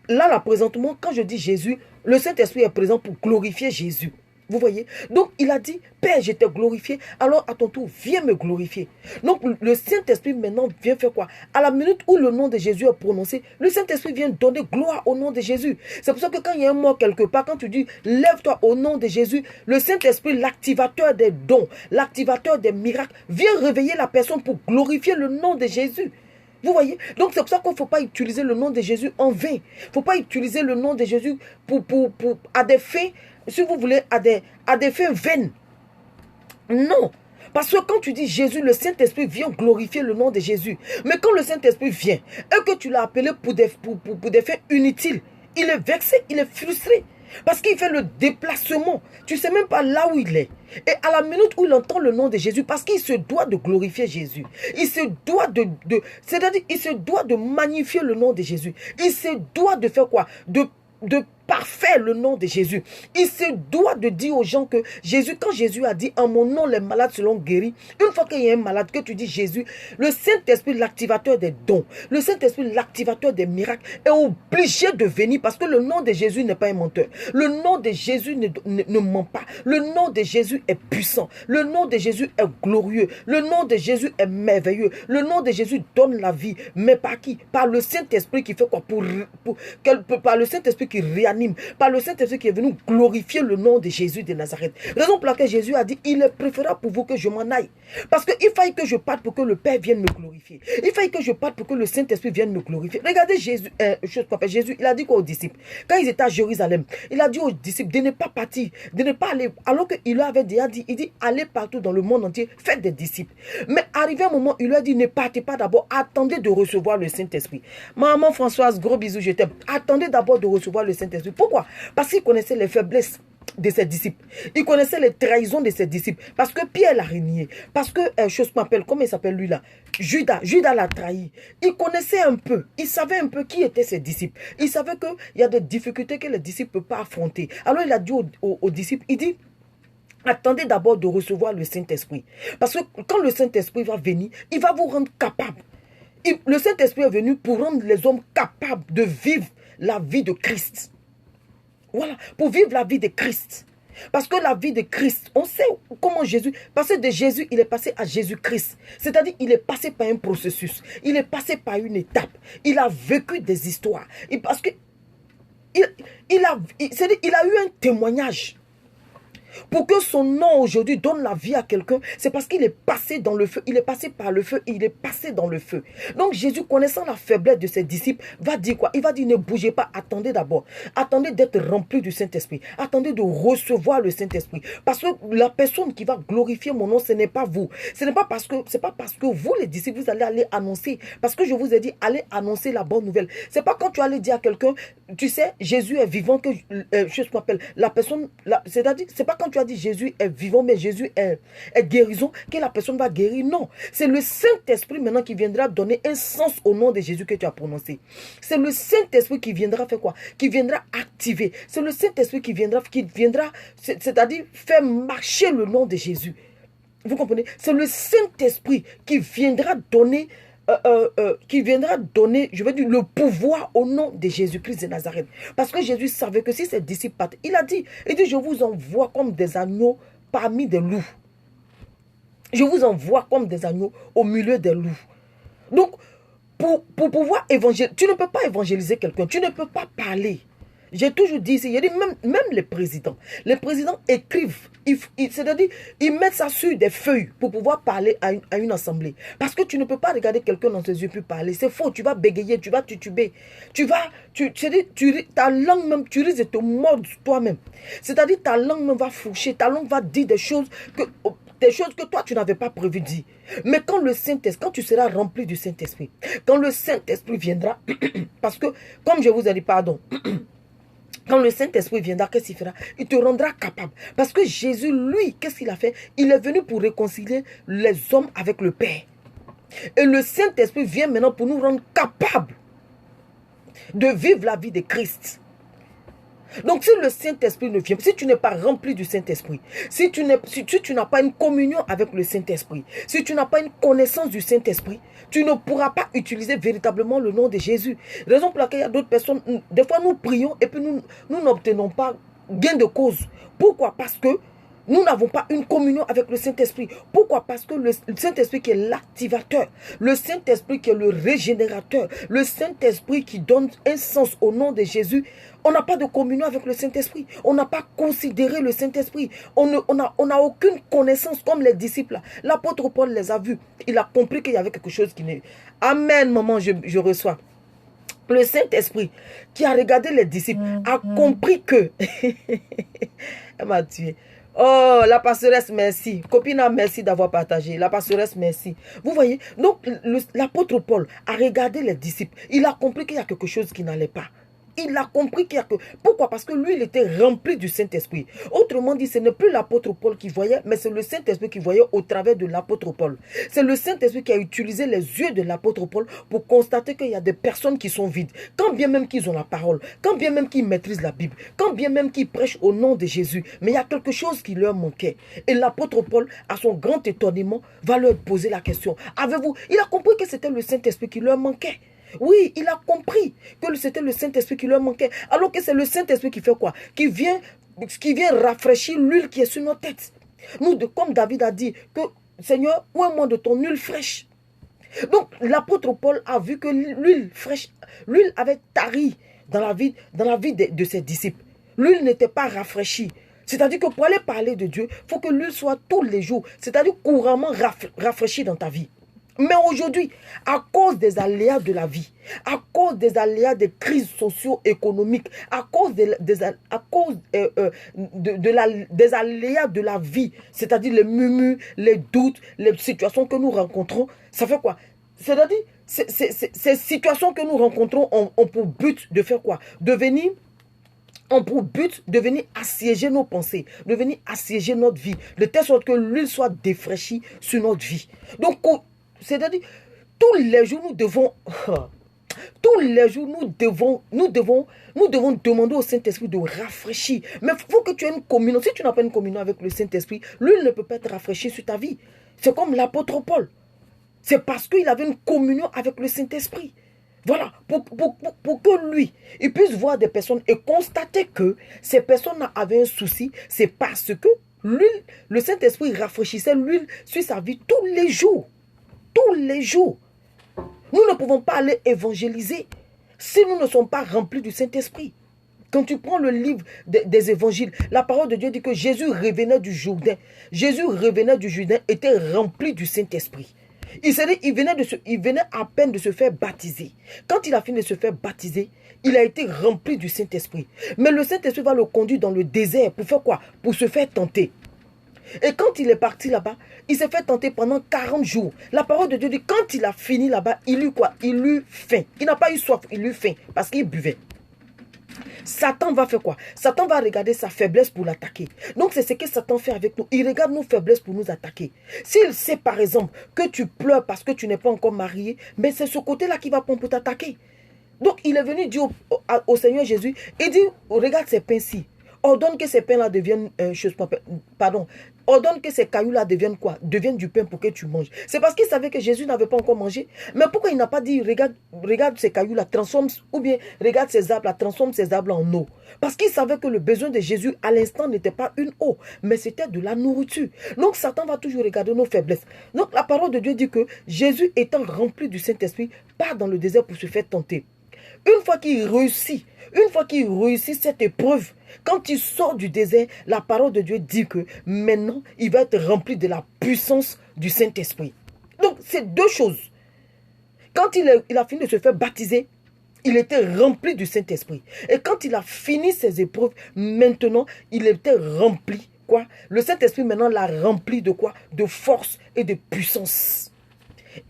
là présentement, quand je dis Jésus, le Saint-Esprit est présent pour glorifier Jésus. Vous voyez? Donc il a dit, Père, je t'ai glorifié, alors à ton tour, viens me glorifier. Donc le Saint-Esprit maintenant vient faire quoi? À la minute où le nom de Jésus est prononcé, le Saint-Esprit vient donner gloire au nom de Jésus. C'est pour ça que quand il y a un mot quelque part, quand tu dis, lève-toi au nom de Jésus, le Saint-Esprit, l'activateur des dons, l'activateur des miracles, vient réveiller la personne pour glorifier le nom de Jésus. Vous voyez? Donc c'est pour ça qu'il ne faut pas utiliser le nom de Jésus en vain. Il ne faut pas utiliser le nom de Jésus à des fins, si vous voulez, à des fins vaines. Non. Parce que quand tu dis Jésus, le Saint-Esprit vient glorifier le nom de Jésus. Mais quand le Saint-Esprit vient et que tu l'as appelé pour des fins inutiles, il est vexé, il est frustré. Parce qu'il fait le déplacement. Tu ne sais même pas là où il est. Et à la minute où il entend le nom de Jésus, parce qu'il se doit de glorifier Jésus. Il se doit c'est-à-dire, il se doit de magnifier le nom de Jésus. Il se doit de faire quoi? De parfait le nom de Jésus. Il se doit de dire aux gens que Jésus, quand Jésus a dit en mon nom les malades seront guéris, une fois qu'il y a un malade, que tu dis Jésus, le Saint-Esprit, l'activateur des dons, le Saint-Esprit, l'activateur des miracles, est obligé de venir parce que le nom de Jésus n'est pas un menteur. Le nom de Jésus ne ment pas. Le nom de Jésus est puissant. Le nom de Jésus est glorieux. Le nom de Jésus est merveilleux. Le nom de Jésus donne la vie. Mais par qui? Par le Saint-Esprit qui fait quoi? Par le Saint-Esprit qui réanime, par le Saint-Esprit qui est venu glorifier le nom de Jésus de Nazareth. Raison pour laquelle Jésus a dit, il est préférable pour vous que je m'en aille. Parce qu'il faille que je parte pour que le Père vienne me glorifier. Il faille que je parte pour que le Saint-Esprit vienne me glorifier. Regardez Jésus, Jésus, il a dit quoi aux disciples? Quand ils étaient à Jérusalem, il a dit aux disciples de ne pas partir, de ne pas aller. Alors qu'il leur avait déjà dit, il dit, allez partout dans le monde entier, faites des disciples. Mais arrivé un moment, il leur a dit, ne partez pas d'abord, attendez de recevoir le Saint-Esprit. Maman Françoise, gros bisous, je t'aime. Attendez d'abord de recevoir le Saint-Esprit. Pourquoi? Parce qu'il connaissait les faiblesses de ses disciples. Il connaissait les trahisons de ses disciples. Parce que Pierre l'a renié. Parce que, chose m'appelle, comment il s'appelle lui là? Judas l'a trahi. Il connaissait un peu. Il savait un peu qui étaient ses disciples. Il savait qu'il y a des difficultés que les disciples ne peuvent pas affronter. Alors il a dit aux disciples, il dit, attendez d'abord de recevoir le Saint-Esprit. Parce que quand le Saint-Esprit va venir, il va vous rendre capable. Le Saint-Esprit est venu pour rendre les hommes capables de vivre la vie de Christ. Voilà, pour vivre la vie de Christ. Parce que la vie de Christ, on sait comment Jésus, passer de Jésus, il est passé à Jésus-Christ. C'est-à-dire, il est passé par un processus. Il est passé par une étape. Il a vécu des histoires. Parce que il a eu un témoignage. Pour que son nom aujourd'hui donne la vie à quelqu'un, c'est parce qu'il est passé dans le feu. Il est passé par le feu et il est passé dans le feu. Donc Jésus, connaissant la faiblesse de ses disciples, va dire quoi? Il va dire, ne bougez pas, attendez d'abord. Attendez d'être rempli du Saint-Esprit. Attendez de recevoir le Saint-Esprit. Parce que la personne qui va glorifier mon nom, ce n'est pas vous. Ce n'est pas parce que vous, les disciples, vous allez aller annoncer. Parce que je vous ai dit, allez annoncer la bonne nouvelle. C'est pas quand tu allais dire à quelqu'un, tu sais, Jésus est vivant, que je m'appelle la personne, c'est-à-dire, c'est pas quand tu as dit Jésus est vivant, mais Jésus est guérison, que la personne va guérir. Non, c'est le Saint-Esprit maintenant qui viendra donner un sens au nom de Jésus que tu as prononcé. C'est le Saint-Esprit qui viendra faire quoi? Qui viendra activer. C'est le Saint-Esprit qui viendra c'est-à-dire faire marcher le nom de Jésus. Vous comprenez? C'est le Saint-Esprit qui viendra donner je veux dire, le pouvoir au nom de Jésus-Christ de Nazareth. Parce que Jésus savait que si ses disciples partent, il dit, je vous envoie comme des agneaux parmi des loups. Je vous envoie comme des agneaux au milieu des loups. Donc, pour pouvoir évangéliser, tu ne peux pas évangéliser quelqu'un, tu ne peux pas parler. J'ai toujours dit ici, même les présidents écrivent, c'est-à-dire, ils mettent ça sur des feuilles pour pouvoir parler à une assemblée. Parce que tu ne peux pas regarder quelqu'un dans ses yeux puis parler. C'est faux, tu vas bégayer, tu vas tituber. Ta langue même, tu risques de te mordre toi-même. C'est-à-dire, ta langue même va fourcher, ta langue va dire des choses que toi, tu n'avais pas prévu de dire. Mais quand tu seras rempli du Saint-Esprit, quand le Saint-Esprit viendra, parce que, comme je vous ai dit, pardon, quand le Saint-Esprit viendra, qu'est-ce qu'il fera? Il te rendra capable. Parce que Jésus, lui, qu'est-ce qu'il a fait? Il est venu pour réconcilier les hommes avec le Père. Et le Saint-Esprit vient maintenant pour nous rendre capables de vivre la vie de Christ. Donc si le Saint-Esprit ne vient, si tu n'es pas rempli du Saint-Esprit, si tu n'as pas une communion avec le Saint-Esprit, si tu n'as pas une connaissance du Saint-Esprit, tu ne pourras pas utiliser véritablement le nom de Jésus. Raison pour laquelle il y a d'autres personnes, des fois nous prions et puis nous n'obtenons pas gain de cause. Pourquoi? Parce que nous n'avons pas une communion avec le Saint-Esprit. Pourquoi? Parce que le Saint-Esprit qui est l'activateur, le Saint-Esprit qui est le régénérateur, le Saint-Esprit qui donne un sens au nom de Jésus, on n'a pas de communion avec le Saint-Esprit. On n'a pas considéré le Saint-Esprit. On n'a aucune connaissance comme les disciples. L'apôtre Paul les a vus. Il a compris qu'il y avait quelque chose qui n'est... Amen, maman, je reçois. Le Saint-Esprit qui a regardé les disciples a compris que... Elle m'a tué. Oh, la passeresse, merci. Copina, merci d'avoir partagé. La passeresse, merci. Vous voyez, donc l'apôtre Paul a regardé les disciples. Il a compris qu'il y a quelque chose qui n'allait pas. il a compris qu'il y a que... Pourquoi? Parce que lui, il était rempli du Saint-Esprit. Autrement dit, ce n'est plus l'apôtre Paul qui voyait, mais c'est le Saint-Esprit qui voyait au travers de l'apôtre Paul. C'est le Saint-Esprit qui a utilisé les yeux de l'apôtre Paul pour constater qu'il y a des personnes qui sont vides. Quand bien même qu'ils ont la parole, quand bien même qu'ils maîtrisent la Bible, quand bien même qu'ils prêchent au nom de Jésus, mais il y a quelque chose qui leur manquait. Et l'apôtre Paul, à son grand étonnement, va leur poser la question. Avez-vous... Il a compris que c'était le Saint-Esprit qui leur manquait. Oui, il a compris que c'était le Saint-Esprit qui leur manquait. Alors que c'est le Saint-Esprit qui fait quoi? Qui vient rafraîchir l'huile qui est sur nos têtes. Nous, comme David a dit, que Seigneur, oins-moi de ton huile fraîche. Donc, l'apôtre Paul a vu que l'huile fraîche, l'huile avait tari dans la vie de ses disciples. L'huile n'était pas rafraîchie. C'est-à-dire que pour aller parler de Dieu, il faut que l'huile soit tous les jours, c'est-à-dire couramment rafraîchie dans ta vie. Mais aujourd'hui, à cause des aléas de la vie, à cause des aléas des crises socio-économiques, à cause des aléas de la vie, c'est-à-dire les murmures, les doutes, les situations que nous rencontrons, ça fait quoi? C'est-à-dire, ces situations que nous rencontrons ont pour but de faire quoi? Ont pour but de venir assiéger nos pensées, de venir assiéger notre vie, de telle sorte que l'huile soit défraîchie sur notre vie. Donc, c'est-à-dire, tous les jours, nous devons demander au Saint-Esprit de rafraîchir. Mais il faut que tu aies une communion. Si tu n'as pas une communion avec le Saint-Esprit, l'huile ne peut pas être rafraîchie sur ta vie. C'est comme l'apôtre Paul. C'est parce qu'il avait une communion avec le Saint-Esprit. Voilà, pour que lui, il puisse voir des personnes et constater que ces personnes avaient un souci, c'est parce que l'huile, le Saint-Esprit rafraîchissait l'huile sur sa vie tous les jours. Tous les jours. Nous ne pouvons pas aller évangéliser si nous ne sommes pas remplis du Saint-Esprit. Quand tu prends le livre des évangiles, la parole de Dieu dit que Jésus revenait du Jourdain. Jésus revenait du Jourdain, était rempli du Saint-Esprit. Il venait à peine de se faire baptiser. Quand il a fini de se faire baptiser, il a été rempli du Saint-Esprit. Mais le Saint-Esprit va le conduire dans le désert pour faire quoi? Pour se faire tenter. Et quand il est parti là-bas, il s'est fait tenter pendant 40 jours. La parole de Dieu dit, quand il a fini là-bas, il eut quoi? Il eut faim. Il n'a pas eu soif, il eut faim parce qu'il buvait. Satan va faire quoi? Satan va regarder sa faiblesse pour l'attaquer. Donc c'est ce que Satan fait avec nous. Il regarde nos faiblesses pour nous attaquer. S'il sait par exemple que tu pleures parce que tu n'es pas encore marié, mais c'est ce côté-là qui va prendre pour t'attaquer. Donc il est venu dire au Seigneur Jésus, il dit, regarde ces pains-ci. Ordonne que ces pains-là deviennent ordonne que ces cailloux-là deviennent quoi? Deviennent du pain pour que tu manges. C'est parce qu'il savait que Jésus n'avait pas encore mangé. Mais pourquoi il n'a pas dit, regarde ces cailloux-là, transforme, ou bien regarde ces arbres-là, transforme ces arbres en eau? Parce qu'il savait que le besoin de Jésus à l'instant n'était pas une eau, mais c'était de la nourriture. Donc Satan va toujours regarder nos faiblesses. Donc la parole de Dieu dit que Jésus étant rempli du Saint-Esprit, part dans le désert pour se faire tenter. Une fois qu'il réussit cette épreuve, quand il sort du désert, la parole de Dieu dit que maintenant, il va être rempli de la puissance du Saint-Esprit. Donc, c'est deux choses. Quand il a fini de se faire baptiser, il était rempli du Saint-Esprit. Et quand il a fini ses épreuves, maintenant, il était rempli. Quoi? Le Saint-Esprit maintenant l'a rempli de quoi? De force et de puissance.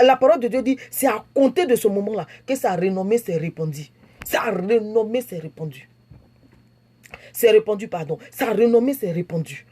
La parole de Dieu dit, c'est à compter de ce moment-là que sa renommée s'est répandue. Sa renommée s'est répandue. Sa renommée s'est répandue.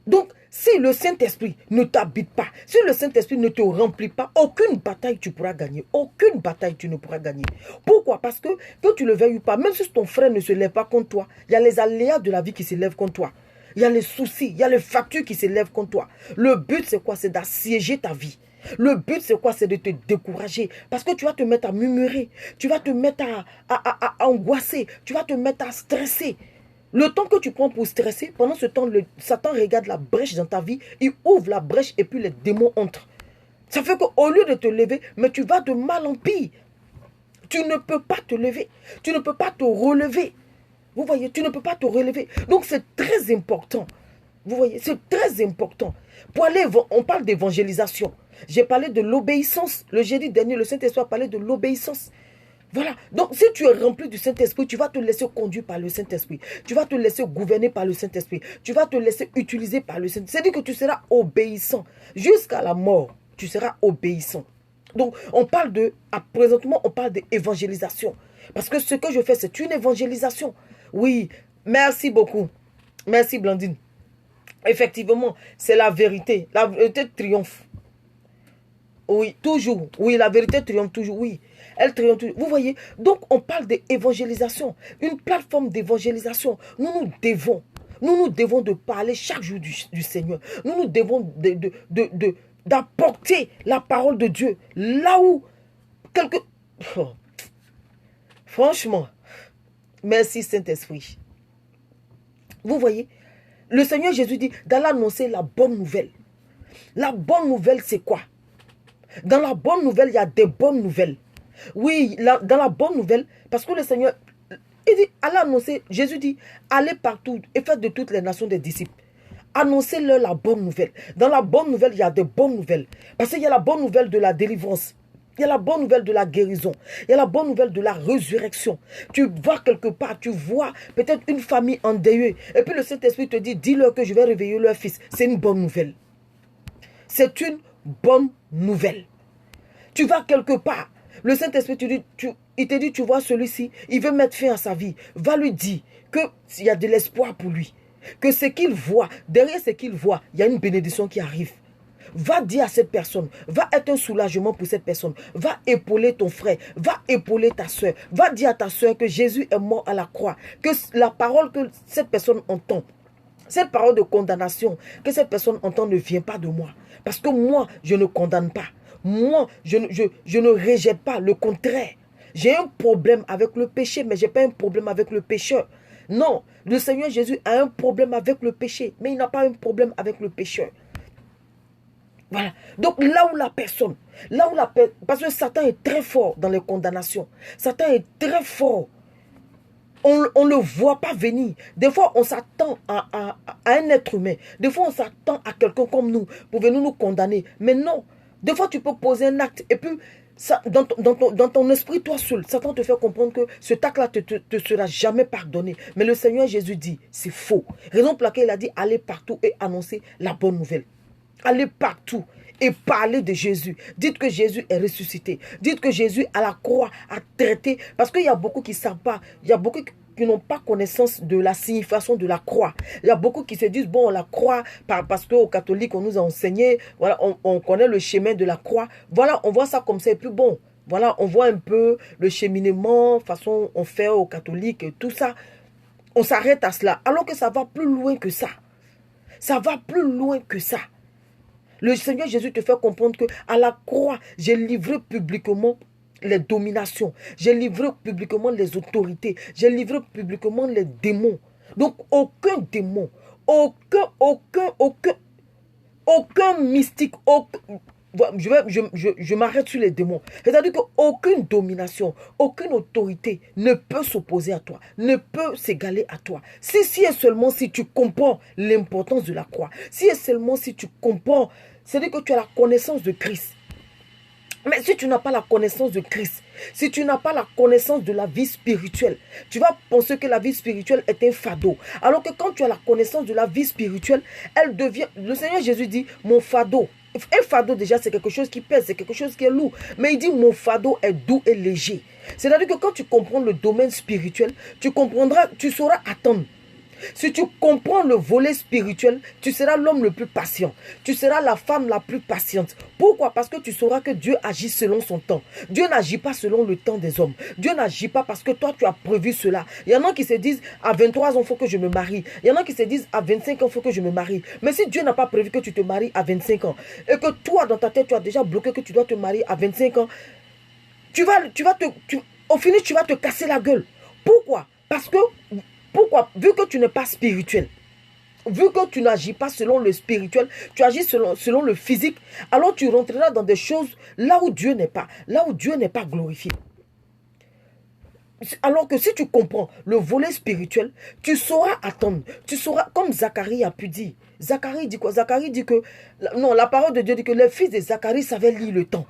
Donc, si le Saint-Esprit ne t'habite pas, si le Saint-Esprit ne te remplit pas, aucune bataille tu pourras gagner. Aucune bataille tu ne pourras gagner. Pourquoi? Parce que tu le veuilles ou pas, même si ton frère ne se lève pas contre toi, il y a les aléas de la vie qui se lèvent contre toi. Il y a les soucis, il y a les factures qui se lèvent contre toi. Le but, c'est quoi? C'est d'assiéger ta vie. Le but, c'est quoi? C'est de te décourager. Parce que tu vas te mettre à murmurer. Tu vas te mettre à angoisser. Tu vas te mettre à stresser. Le temps que tu prends pour stresser, pendant ce temps, Satan regarde la brèche dans ta vie. Il ouvre la brèche et puis les démons entrent. Ça fait qu'au lieu de te lever, mais tu vas de mal en pire. Tu ne peux pas te lever. Tu ne peux pas te relever. Vous voyez, tu ne peux pas te relever. Donc c'est très important. Vous voyez, c'est très important. Pour aller, on parle d'évangélisation. J'ai parlé de l'obéissance. Le jeudi dernier, le Saint-Esprit a parlé de l'obéissance. Voilà. Donc, si tu es rempli du Saint-Esprit, tu vas te laisser conduire par le Saint-Esprit. Tu vas te laisser gouverner par le Saint-Esprit. Tu vas te laisser utiliser par le Saint-Esprit. C'est-à-dire que tu seras obéissant. Jusqu'à la mort, tu seras obéissant. Donc, présentement, on parle d'évangélisation. Parce que ce que je fais, c'est une évangélisation. Oui, merci beaucoup. Merci Blandine. Effectivement, c'est la vérité. La vérité triomphe. Oui, toujours. Oui, la vérité triomphe toujours. Oui, elle triomphe toujours. Vous voyez, donc on parle d'évangélisation. Une plateforme d'évangélisation. Nous nous devons de parler chaque jour du Seigneur. Nous devons d'apporter la parole de Dieu là où quelque... Oh. Franchement, merci Saint-Esprit. Vous voyez, le Seigneur Jésus dit d'aller annoncer la bonne nouvelle. La bonne nouvelle, c'est quoi? Dans la bonne nouvelle, il y a des bonnes nouvelles. Oui, dans la bonne nouvelle, parce que le Seigneur, il dit, allez annoncer, Jésus dit, allez partout et faites de toutes les nations des disciples. Annoncez-leur la bonne nouvelle. Dans la bonne nouvelle, il y a des bonnes nouvelles. Parce qu'il y a la bonne nouvelle de la délivrance. Il y a la bonne nouvelle de la guérison. Il y a la bonne nouvelle de la résurrection. Tu vas quelque part, tu vois peut-être une famille endeuillée. Et puis le Saint-Esprit te dit, dis-leur que je vais réveiller leur fils. C'est une bonne nouvelle. C'est une bonne nouvelle. Tu vas quelque part. Le Saint-Esprit il te dit, tu vois celui-ci, il veut mettre fin à sa vie. Va lui dire qu'il y a de l'espoir pour lui. Que ce qu'il voit, derrière ce qu'il voit, il y a une bénédiction qui arrive. Va dire à cette personne, va être un soulagement pour cette personne, va épauler ton frère, va épauler ta soeur, va dire à ta soeur que Jésus est mort à la croix, que la parole que cette personne entend, cette parole de condamnation que cette personne entend ne vient pas de moi. Parce que moi, je ne condamne pas. Moi, je ne rejette pas, le contraire. J'ai un problème avec le péché, mais je n'ai pas un problème avec le pécheur. Non, le Seigneur Jésus a un problème avec le péché, mais il n'a pas un problème avec le pécheur. Voilà. Donc là où la personne, parce que Satan est très fort dans les condamnations. Satan est très fort. On ne le voit pas venir. Des fois, on s'attend à un être humain. Des fois, on s'attend à quelqu'un comme nous pour venir nous condamner. Mais non. Des fois, tu peux poser un acte et puis, ça, dans ton esprit, toi seul, Satan te fait comprendre que ce acte-là ne te sera jamais pardonné. Mais le Seigneur Jésus dit, c'est faux. Raison pour laquelle il a dit, allez partout et annoncer la bonne nouvelle. Allez partout et parlez de Jésus. Dites que Jésus est ressuscité. Dites que Jésus à la croix a traité. Parce qu'il y a beaucoup qui ne savent pas. Il y a beaucoup qui n'ont pas connaissance de la signification de la croix. Il y a beaucoup qui se disent, bon, la croix, parce qu'aux catholiques, on nous a enseigné, voilà, on connaît le chemin de la croix. Voilà, on voit ça comme ça. Et puis bon, voilà, on voit un peu le cheminement, façon on fait aux catholiques et tout ça. On s'arrête à cela. Alors que ça va plus loin que ça. Ça va plus loin que ça. Le Seigneur Jésus te fait comprendre qu'à la croix, j'ai livré publiquement les dominations. J'ai livré publiquement les autorités. J'ai livré publiquement les démons. Donc, aucun démon, aucun mystique, je m'arrête sur les démons. C'est-à-dire qu'aucune domination, aucune autorité ne peut s'opposer à toi, ne peut s'égaler à toi. Si et seulement si tu comprends l'importance de la croix, si et seulement si tu comprends, c'est-à-dire que tu as la connaissance de Christ. Mais si tu n'as pas la connaissance de Christ, si tu n'as pas la connaissance de la vie spirituelle, tu vas penser que la vie spirituelle est un fardeau. Alors que quand tu as la connaissance de la vie spirituelle, elle devient... Le Seigneur Jésus dit, mon fardeau. Un fardeau déjà, c'est quelque chose qui pèse, c'est quelque chose qui est lourd. Mais il dit, mon fardeau est doux et léger. C'est-à-dire que quand tu comprends le domaine spirituel, tu comprendras, tu sauras attendre. Si tu comprends le volet spirituel, tu seras l'homme le plus patient. Tu seras la femme la plus patiente. Pourquoi? Parce que tu sauras que Dieu agit selon son temps. Dieu n'agit pas selon le temps des hommes. Dieu n'agit pas parce que toi, tu as prévu cela. Il y en a qui se disent, à 23 ans, il faut que je me marie. Il y en a qui se disent, à 25 ans, il faut que je me marie. Mais si Dieu n'a pas prévu que tu te maries à 25 ans, et que toi, dans ta tête, tu as déjà bloqué que tu dois te marier à 25 ans, au final, tu vas te casser la gueule. Pourquoi? Parce que... Pourquoi? Vu que tu n'es pas spirituel, vu que tu n'agis pas selon le spirituel, tu agis selon le physique, alors tu rentreras dans des choses là où Dieu n'est pas glorifié. Alors que si tu comprends le volet spirituel, tu sauras attendre. Tu sauras, comme Zacharie a pu dire. Zacharie dit quoi? Zacharie dit que, non, la parole de Dieu dit que les fils de Zacharie savaient lire le temps.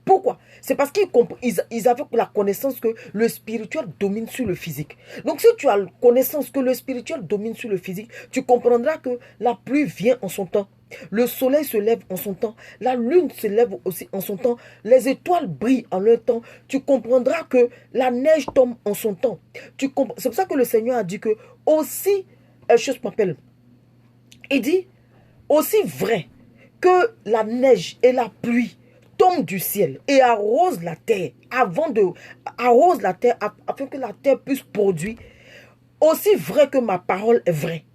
Pourquoi? C'est parce qu'ils avaient la connaissance que le spirituel domine sur le physique. Donc si tu as la connaissance que le spirituel domine sur le physique, tu comprendras que la pluie vient en son temps. Le soleil se lève en son temps. La lune se lève aussi en son temps. Les étoiles brillent en leur temps. Tu comprendras que la neige tombe en son temps. C'est pour ça que le Seigneur a dit que aussi, chose m'appelle. Il dit, aussi vrai que la neige et la pluie tombent du ciel et arrosent la terre arrose la terre afin que la terre puisse produire, aussi vrai que ma parole est vraie.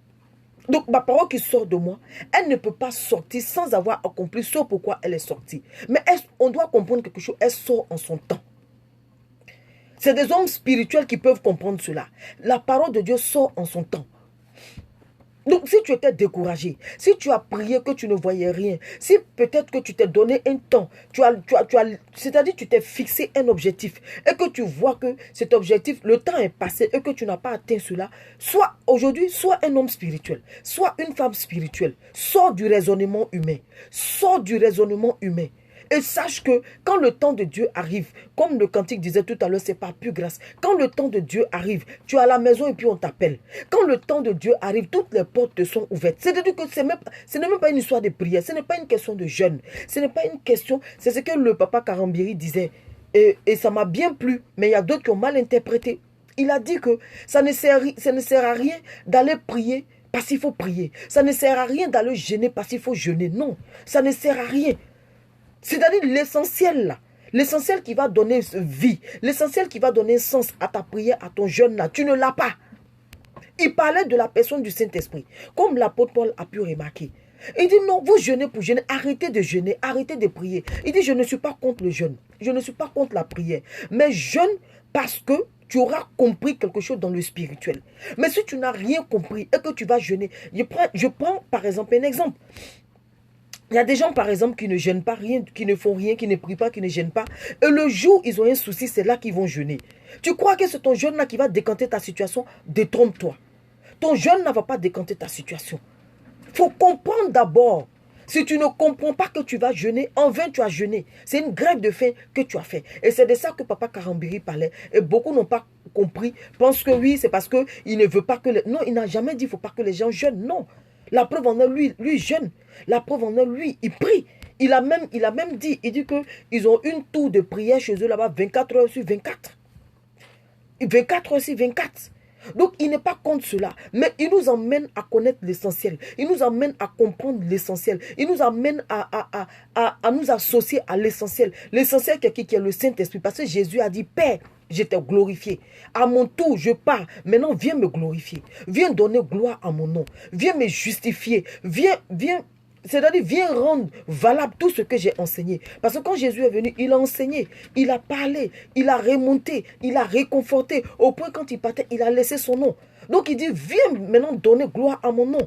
Donc ma parole qui sort de moi, elle ne peut pas sortir sans avoir accompli ce pourquoi elle est sortie. Mais on doit comprendre quelque chose, elle sort en son temps. C'est des hommes spirituels qui peuvent comprendre cela. La parole de Dieu sort en son temps. Donc si tu étais découragé, si tu as prié que tu ne voyais rien, si peut-être que tu t'es donné un temps, c'est-à-dire tu t'es fixé un objectif et que tu vois que cet objectif, le temps est passé et que tu n'as pas atteint cela, soit aujourd'hui, soit un homme spirituel, soit une femme spirituelle, sors du raisonnement humain, sors du raisonnement humain. Et sache que quand le temps de Dieu arrive, comme le cantique disait tout à l'heure, c'est par pure grâce. Quand le temps de Dieu arrive, tu es à la maison et puis on t'appelle. Quand le temps de Dieu arrive, toutes les portes te sont ouvertes. C'est-à-dire que ce n'est même pas une histoire de prière, ce n'est pas une question de jeûne. Ce n'est pas une question, c'est ce que le papa Karambiri disait. Et ça m'a bien plu, mais il y a d'autres qui ont mal interprété. Il a dit que ça ne sert à rien d'aller prier parce qu'il faut prier. Ça ne sert à rien d'aller jeûner parce qu'il faut jeûner. Non, ça ne sert à rien. C'est-à-dire l'essentiel là, l'essentiel qui va donner vie, l'essentiel qui va donner sens à ta prière, à ton jeûne là, tu ne l'as pas. Il parlait de la personne du Saint-Esprit, comme l'apôtre Paul a pu remarquer. Il dit non, vous jeûnez pour jeûner, arrêtez de jeûner, arrêtez de prier. Il dit je ne suis pas contre le jeûne, je ne suis pas contre la prière, mais jeûne parce que tu auras compris quelque chose dans le spirituel. Mais si tu n'as rien compris et que tu vas jeûner, je prends par exemple un exemple. Il y a des gens, par exemple, qui ne jeûnent pas, rien, qui ne font rien, qui ne prient pas, qui ne jeûnent pas. Et le jour où ils ont un souci, c'est là qu'ils vont jeûner. Tu crois que c'est ton jeûne-là qui va décanter ta situation? Détrompe-toi. Ton jeûne ne va pas décanter ta situation. Il faut comprendre d'abord. Si tu ne comprends pas que tu vas jeûner, en vain tu as jeûné. C'est une grève de faim que tu as fait. Et c'est de ça que papa Karambiri parlait. Et beaucoup n'ont pas compris. Pensent que oui, c'est parce qu'il ne veut pas que... Non, il n'a jamais dit qu'il ne faut pas que les gens jeûnent. Non. La preuve en est, lui jeûne. La preuve en est, lui, il prie. Il a même dit, il dit qu'ils ont une tour de prière chez eux là-bas, 24 heures sur 24. 24 heures sur 24. Donc, il n'est pas contre cela. Mais il nous emmène à connaître l'essentiel. Il nous emmène à comprendre l'essentiel. Il nous amène à nous associer à l'essentiel. L'essentiel qui est le Saint-Esprit. Parce que Jésus a dit, Père, je t'ai glorifié. À mon tour, je pars. Maintenant, viens me glorifier. Viens donner gloire à mon nom. Viens me justifier. C'est-à-dire, viens rendre valable tout ce que j'ai enseigné. Parce que quand Jésus est venu, il a enseigné, il a parlé, il a remonté, il a réconforté. Au point, quand il partait, il a laissé son nom. Donc, il dit, viens maintenant donner gloire à mon nom.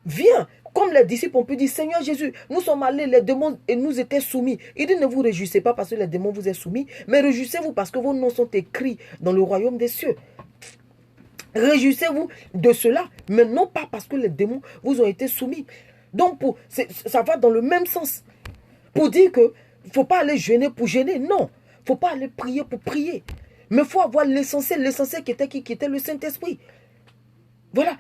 Viens. Comme les disciples ont pu dire, Seigneur Jésus, nous sommes allés, les démons et nous étaient soumis. Il dit, ne vous réjouissez pas parce que les démons vous sont soumis, mais réjouissez-vous parce que vos noms sont écrits dans le royaume des cieux. Réjouissez-vous de cela, mais non pas parce que les démons vous ont été soumis. Donc, ça va dans le même sens. Pour dire que il ne faut pas aller jeûner pour jeûner. Non. Il ne faut pas aller prier pour prier. Mais il faut avoir l'essentiel. L'essentiel qui était le Saint-Esprit. Voilà.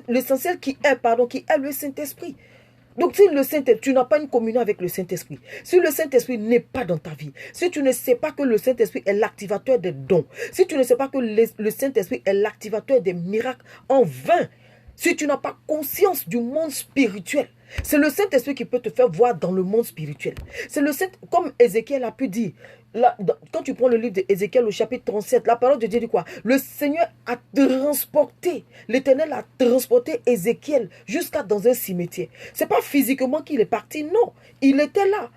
L'essentiel qui est le Saint-Esprit. Donc, si tu n'as pas une communion avec le Saint-Esprit, si le Saint-Esprit n'est pas dans ta vie, si tu ne sais pas que le Saint-Esprit est l'activateur des dons, si tu ne sais pas que le Saint-Esprit est l'activateur des miracles, en vain, si tu n'as pas conscience du monde spirituel, c'est le Saint-Esprit qui peut te faire voir dans le monde spirituel. C'est le Saint, comme Ézéchiel a pu dire, là, quand tu prends le livre d'Ézéchiel au chapitre 37, la parole de Dieu dit quoi? Le Seigneur a transporté, l'Éternel a transporté Ézéchiel jusqu'à dans un cimetière. Ce n'est pas physiquement qu'il est parti, non, il était là.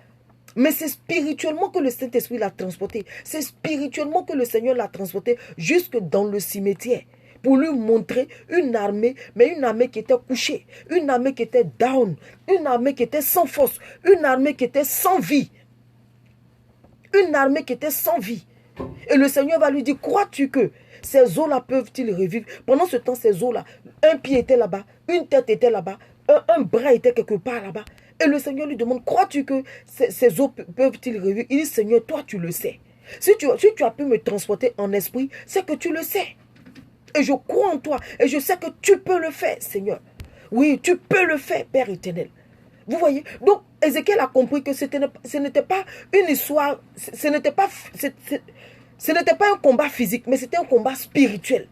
Mais c'est spirituellement que le Saint-Esprit l'a transporté. C'est spirituellement que le Seigneur l'a transporté jusque dans le cimetière. Pour lui montrer une armée, mais une armée qui était couchée, une armée qui était down, une armée qui était sans force, une armée qui était sans vie. Une armée qui était sans vie. Et le Seigneur va lui dire, crois-tu que ces eaux-là peuvent-ils revivre? Pendant ce temps, ces eaux-là, un pied était là-bas, une tête était là-bas, un bras était quelque part là-bas. Et le Seigneur lui demande, crois-tu que ces eaux peuvent-ils revivre? Il dit, Seigneur, toi tu le sais. Si tu as pu me transporter en esprit, c'est que tu le sais. Et je crois en toi. Et je sais que tu peux le faire, Seigneur. Oui, tu peux le faire, Père éternel. Vous voyez? Donc, Ézéchiel a compris que ce n'était pas une histoire, ce n'était pas un combat physique, mais c'était un combat spirituel.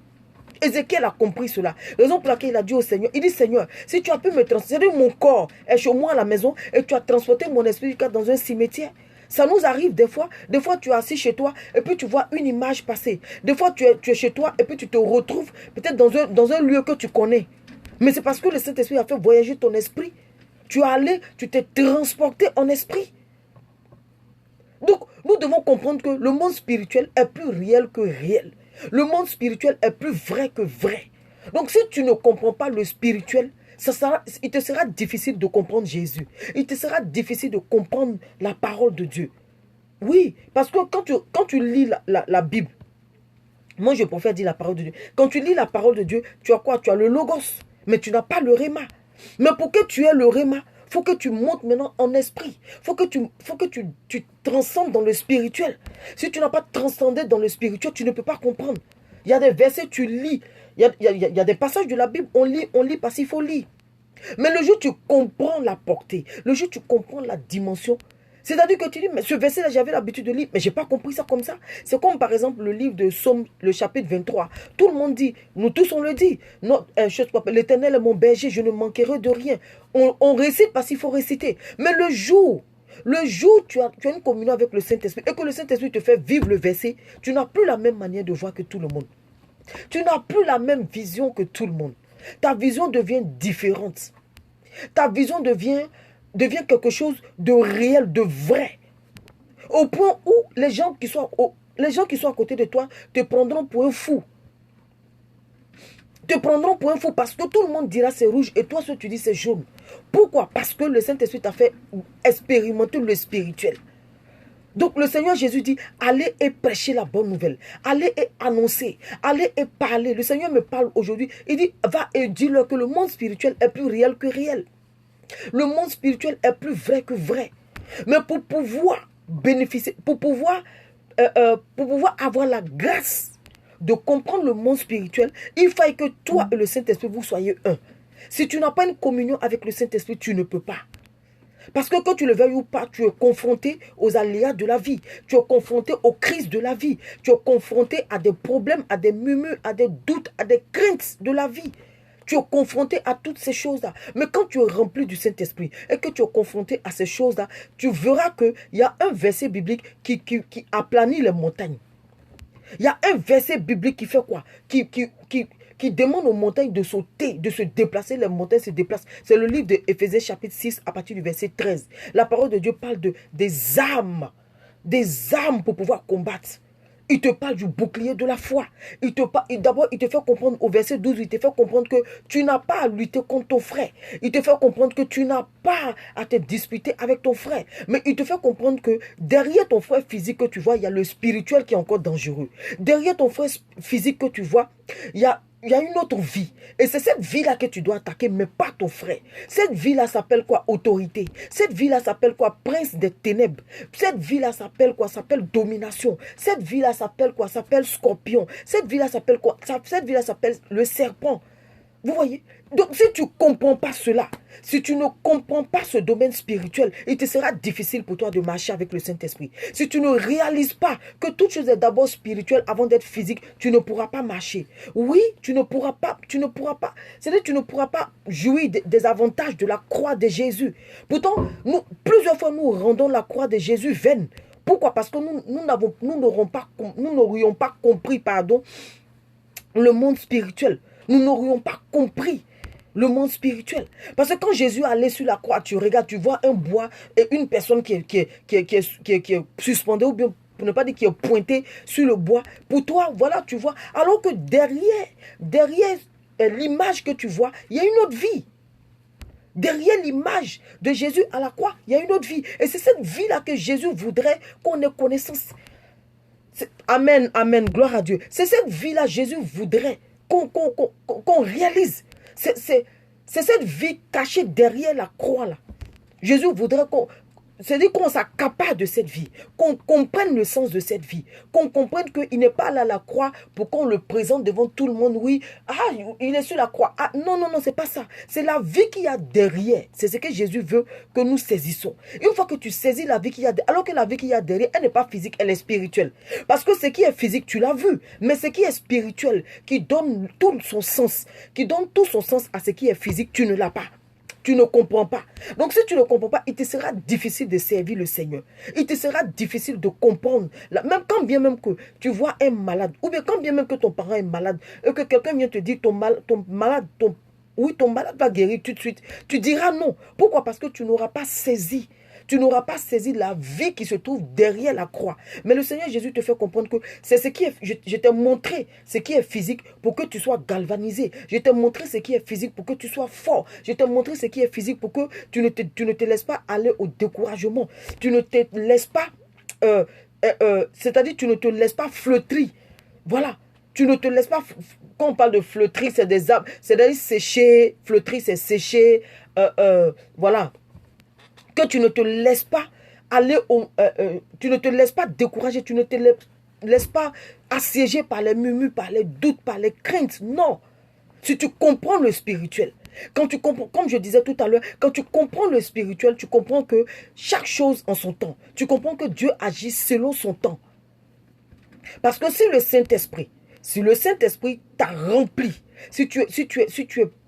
Ézéchiel a compris cela. Raison pour laquelle il a dit au Seigneur, il dit, Seigneur, si tu as pu me transférer mon corps est chez moi à la maison et tu as transporté mon esprit dans un cimetière. Ça nous arrive des fois tu es assis chez toi et puis tu vois une image passer. Des fois tu es chez toi et puis tu te retrouves peut-être dans un lieu que tu connais. Mais c'est parce que le Saint-Esprit a fait voyager ton esprit. Tu es allé, tu t'es transporté en esprit. Donc, nous devons comprendre que le monde spirituel est plus réel que réel. Le monde spirituel est plus vrai que vrai. Donc, si tu ne comprends pas le spirituel, il te sera difficile de comprendre Jésus. Il te sera difficile de comprendre la parole de Dieu. Oui, parce que quand tu lis la Bible, moi je préfère dire la parole de Dieu. Quand tu lis la parole de Dieu, tu as quoi? Tu as le logos, mais tu n'as pas le réma. Mais pour que tu aies le réma, il faut que tu montes maintenant en esprit. Il faut que tu transcendes dans le spirituel. Si tu n'as pas transcendé dans le spirituel, tu ne peux pas comprendre. Il y a des versets, tu lis. Il y a des passages de la Bible, on lit parce qu'il faut lire. Mais le jour où tu comprends la portée, le jour où tu comprends la dimension, c'est-à-dire que tu dis, mais ce verset-là, j'avais l'habitude de lire, mais je n'ai pas compris ça comme ça. C'est comme par exemple le livre de Psaume, le chapitre 23. Tout le monde dit, nous tous on le dit, l'Éternel est mon berger, je ne manquerai de rien. On récite parce qu'il faut réciter. Mais le jour où tu as une communion avec le Saint-Esprit et que le Saint-Esprit te fait vivre le verset, tu n'as plus la même manière de voir que tout le monde. Tu n'as plus la même vision que tout le monde. Ta vision devient différente. Ta vision devient quelque chose de réel, de vrai. Au point où les gens qui sont à côté de toi te prendront pour un fou. Te prendront pour un fou parce que tout le monde dira c'est rouge et toi ce que tu dis c'est jaune. Pourquoi? Parce que le Saint-Esprit t'a fait expérimenter le spirituel. Donc le Seigneur Jésus dit, allez et prêchez la bonne nouvelle. Allez et annoncer. Allez et parler. Le Seigneur me parle aujourd'hui. Il dit, va et dis-leur que le monde spirituel est plus réel que réel. Le monde spirituel est plus vrai que vrai. Mais pour pouvoir bénéficier, pour pouvoir avoir la grâce de comprendre le monde spirituel, il faut que toi et le Saint-Esprit, vous soyez un. Si tu n'as pas une communion avec le Saint-Esprit, tu ne peux pas. Parce que quand tu le veuilles ou pas, tu es confronté aux aléas de la vie. Tu es confronté aux crises de la vie. Tu es confronté à des problèmes, à des murmures, à des doutes, à des craintes de la vie. Tu es confronté à toutes ces choses-là. Mais quand tu es rempli du Saint-Esprit et que tu es confronté à ces choses-là, tu verras qu'il y a un verset biblique qui aplanit les montagnes. Il y a un verset biblique qui fait quoi? Qui demande aux montagnes de sauter, de se déplacer. Les montagnes se déplacent. C'est le livre de Éphésiens chapitre 6 à partir du verset 13. La parole de Dieu parle des armes pour pouvoir combattre. Il te parle du bouclier de la foi. D'abord, il te fait comprendre au verset 12, il te fait comprendre que tu n'as pas à lutter contre ton frère. Il te fait comprendre que tu n'as pas à te disputer avec ton frère. Mais il te fait comprendre que derrière ton frère physique que tu vois, il y a le spirituel qui est encore dangereux. Derrière ton frère physique que tu vois, il y a une autre vie. Et c'est cette vie-là que tu dois attaquer, mais pas ton frère. Cette vie-là s'appelle quoi? Autorité. Cette vie-là s'appelle quoi? Prince des ténèbres. Cette vie-là s'appelle quoi? S'appelle domination. Cette vie-là s'appelle quoi? S'appelle scorpion. Cette vie-là s'appelle quoi? Cette vie-là s'appelle le serpent. Vous voyez? Donc si tu ne comprends pas cela, si tu ne comprends pas ce domaine spirituel, il te sera difficile pour toi de marcher avec le Saint-Esprit. Si tu ne réalises pas que toute chose est d'abord spirituelle avant d'être physique, tu ne pourras pas marcher. Oui, tu ne pourras pas. C'est-à-dire que tu ne pourras pas jouir des avantages de la croix de Jésus. Pourtant, plusieurs fois nous rendons la croix de Jésus vaine. Pourquoi? Parce que nous n'aurions pas compris, le monde spirituel. Nous n'aurions pas compris le monde spirituel. Parce que quand Jésus allait sur la croix, tu regardes, tu vois un bois et une personne qui est suspendue, ou bien pour ne pas dire qui est pointée sur le bois. Pour toi, voilà, tu vois. Alors que derrière l'image que tu vois, il y a une autre vie. Derrière l'image de Jésus à la croix, il y a une autre vie. Et c'est cette vie-là que Jésus voudrait qu'on ait connaissance. Amen, amen, gloire à Dieu. C'est cette vie-là que Jésus voudrait qu'on réalise. C'est cette vie cachée derrière la croix là. Jésus voudrait c'est-à-dire qu'on s'accapare de cette vie, qu'on comprenne le sens de cette vie, qu'on comprenne qu'il n'est pas là à la croix pour qu'on le présente devant tout le monde. Oui, il est sur la croix. Ah, non, non, non, c'est pas ça. C'est la vie qu'il y a derrière. C'est ce que Jésus veut que nous saisissons. Une fois que tu saisis la vie qu'il y a derrière, alors que la vie qu'il y a derrière, elle n'est pas physique, elle est spirituelle. Parce que ce qui est physique, tu l'as vu, mais ce qui est spirituel, qui donne tout son sens, qui donne tout son sens à ce qui est physique, tu ne l'as pas. Tu ne comprends pas. Donc si tu ne comprends pas, il te sera difficile de servir le Seigneur. Il te sera difficile de comprendre. Même quand bien même que tu vois un malade, ou bien quand bien même que ton parent est malade, et que quelqu'un vient te dire ton malade va guérir tout de suite. Tu diras non. Pourquoi? Parce que tu n'auras pas saisi. Tu n'auras pas saisi la vie qui se trouve derrière la croix. Mais le Seigneur Jésus te fait comprendre que c'est ce qui est... Je t'ai montré ce qui est physique pour que tu sois galvanisé. Je t'ai montré ce qui est physique pour que tu sois fort. Je t'ai montré ce qui est physique pour que tu ne te laisses pas aller au découragement. Tu ne te laisses pas... c'est-à-dire tu ne te laisses pas flétrir. Voilà. Tu ne te laisses pas... Quand on parle de flétrir, c'est des arbres. C'est-à-dire sécher. Flétrir, c'est sécher. Voilà. Que tu ne te laisses pas aller tu ne te laisses pas décourager, tu ne te laisses pas assiéger par les murmures, par les doutes, par les craintes. Non. Si tu comprends le spirituel, quand tu comprends, comme je disais tout à l'heure, quand tu comprends le spirituel, tu comprends que chaque chose en son temps. Tu comprends que Dieu agit selon son temps. Parce que si le Saint-Esprit t'a rempli, si tu es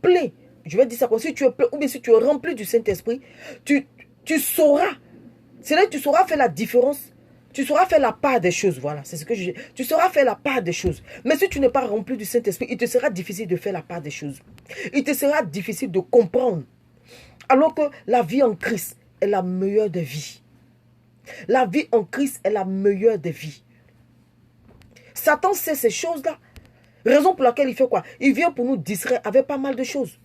plein, je vais dire ça comme si tu es plein, ou bien si tu es rempli du Saint-Esprit, tu sauras. C'est là que tu sauras faire la différence. Tu sauras faire la part des choses. Voilà, c'est ce que je dis. Tu sauras faire la part des choses. Mais si tu n'es pas rempli du Saint-Esprit, il te sera difficile de faire la part des choses. Il te sera difficile de comprendre. Alors que la vie en Christ est la meilleure des vies. La vie en Christ est la meilleure des vies. Satan sait ces choses-là. Raison pour laquelle il fait quoi? Il vient pour nous distraire avec pas mal de choses.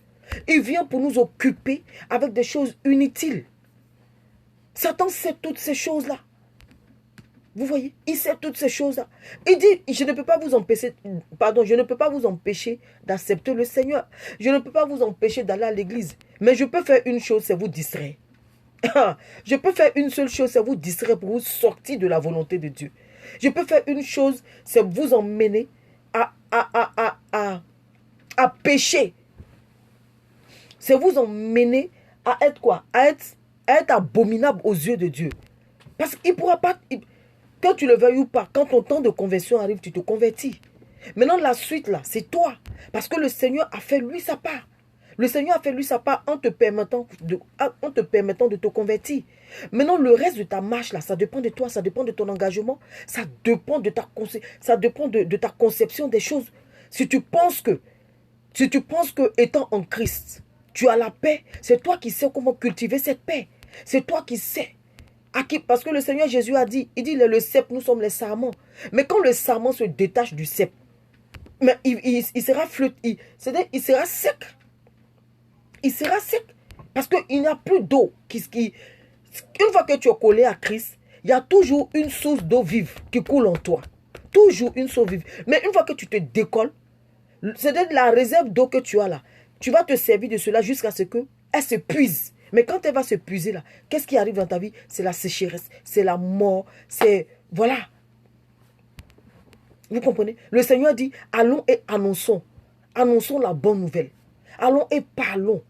Il vient pour nous occuper avec des choses inutiles. Satan sait toutes ces choses-là. Vous voyez, il sait toutes ces choses-là. Il dit, je ne peux pas vous empêcher d'accepter le Seigneur. Je ne peux pas vous empêcher d'aller à l'église. Mais je peux faire une chose, c'est vous distraire. Je peux faire une seule chose, c'est vous distraire pour vous sortir de la volonté de Dieu. Je peux faire une chose, c'est vous emmener à pécher. C'est vous emmener à être quoi? À être abominable aux yeux de Dieu. Parce qu'il ne pourra pas... Quand tu le veuilles ou pas, quand ton temps de conversion arrive, tu te convertis. Maintenant, la suite, là, c'est toi. Parce que le Seigneur a fait, lui, sa part. Le Seigneur a fait, lui, sa part en te permettant de te convertir. Maintenant, le reste de ta marche, là, ça dépend de toi, ça dépend de ton engagement, ça dépend de ta conception des choses. Si tu penses que, étant en Christ, tu as la paix, c'est toi qui sais comment cultiver cette paix. C'est toi qui sais. Parce que le Seigneur Jésus a dit, il dit le cep, nous sommes les sarments. Mais quand le sarment se détache du cep, mais il sera c'est-à-dire il sera sec. Il sera sec. Parce qu'il n'y a plus d'eau. Une fois que tu es collé à Christ, il y a toujours une source d'eau vive qui coule en toi. Toujours une source vive. Mais une fois que tu te décolles, c'est-à-dire la réserve d'eau que tu as là, tu vas te servir de cela jusqu'à ce qu'elle se puise. Mais quand elle va se puiser là, qu'est-ce qui arrive dans ta vie? C'est la sécheresse, c'est la mort, c'est... Voilà. Vous comprenez? Le Seigneur dit, allons et annonçons. Annonçons la bonne nouvelle. Allons et parlons.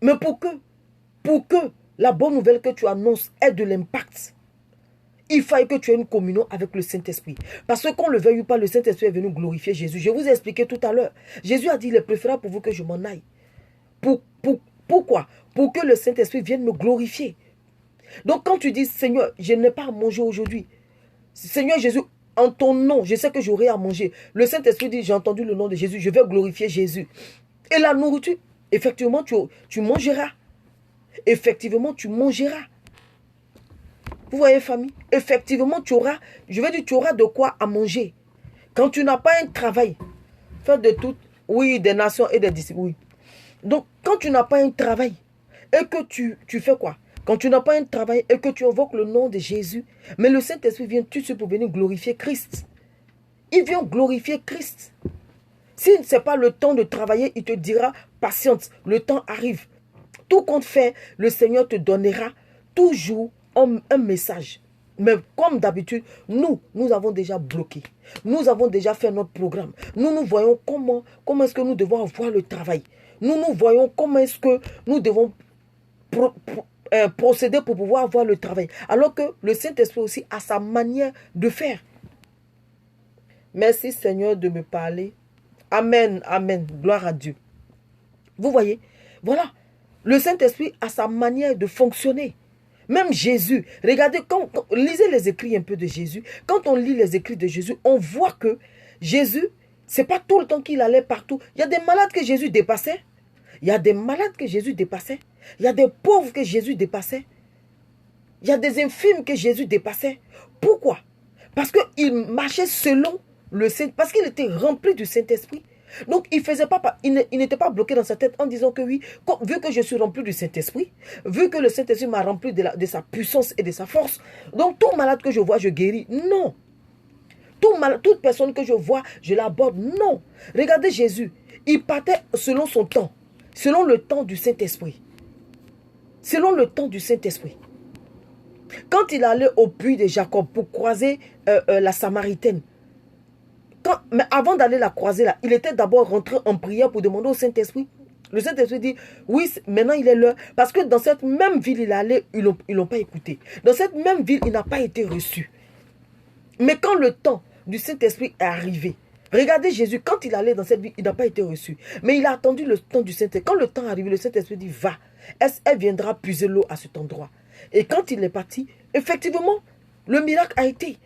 Mais pour que la bonne nouvelle que tu annonces ait de l'impact, il faut que tu aies une communion avec le Saint-Esprit. Parce que qu'on le veuille ou pas, le Saint-Esprit est venu glorifier Jésus. Je vous ai expliqué tout à l'heure. Jésus a dit, il est préférable pour vous que je m'en aille. Pourquoi? Pour que le Saint-Esprit vienne me glorifier. Donc quand tu dis, Seigneur, je n'ai pas à manger aujourd'hui. Seigneur Jésus, en ton nom, je sais que j'aurai à manger. Le Saint-Esprit dit, j'ai entendu le nom de Jésus, je vais glorifier Jésus. Et la nourriture, effectivement, tu mangeras. Effectivement, tu mangeras. Vous voyez, famille? Effectivement, tu auras de quoi à manger. Quand tu n'as pas un travail, faire de tout, oui, des nations et des disciples, oui. Donc, quand tu n'as pas un travail et que tu fais quoi? Quand tu n'as pas un travail et que tu invoques le nom de Jésus, mais le Saint-Esprit vient tout de suite pour venir glorifier Christ. Il vient glorifier Christ. Si ce n'est pas le temps de travailler, il te dira, patiente, le temps arrive. Tout compte fait, le Seigneur te donnera toujours un message. Mais comme d'habitude, nous avons déjà bloqué. Nous avons déjà fait notre programme. Nous voyons comment est-ce que nous devons avoir le travail. Nous voyons comment est-ce que nous devons procéder pour pouvoir avoir le travail. Alors que le Saint-Esprit aussi a sa manière de faire. Merci Seigneur de me parler. Amen, amen. Gloire à Dieu. Vous voyez, voilà. Le Saint-Esprit a sa manière de fonctionner. Même Jésus, regardez, lisez les écrits un peu de Jésus. Quand on lit les écrits de Jésus, on voit que Jésus, c'est pas tout le temps qu'il allait partout. Il y a des malades que Jésus dépassait. Il y a des malades que Jésus dépassait. Il y a des pauvres que Jésus dépassait. Il y a des infirmes que Jésus dépassait. Pourquoi? Parce qu'il marchait selon le Saint, parce qu'il était rempli du Saint-Esprit. Donc, il n'était pas bloqué dans sa tête en disant que oui, vu que je suis rempli du Saint-Esprit, vu que le Saint-Esprit m'a rempli de sa puissance et de sa force, donc tout malade que je vois, je guéris. Non. Toute personne que je vois, je l'aborde. Non. Regardez Jésus. Il partait selon son temps, selon le temps du Saint-Esprit. Selon le temps du Saint-Esprit. Quand il allait au puits de Jacob pour croiser la Samaritaine, mais avant d'aller la croiser là, il était d'abord rentré en prière pour demander au Saint-Esprit. Le Saint-Esprit dit, oui, maintenant il est l'heure. Parce que dans cette même ville, il allait, ils l'ont pas écouté. Dans cette même ville, il n'a pas été reçu. Mais quand le temps du Saint-Esprit est arrivé, regardez Jésus, quand il allait dans cette ville, il n'a pas été reçu. Mais il a attendu le temps du Saint-Esprit. Quand le temps est arrivé, le Saint-Esprit dit, va. Elle viendra puiser l'eau à cet endroit. Et quand il est parti, effectivement, le miracle a été.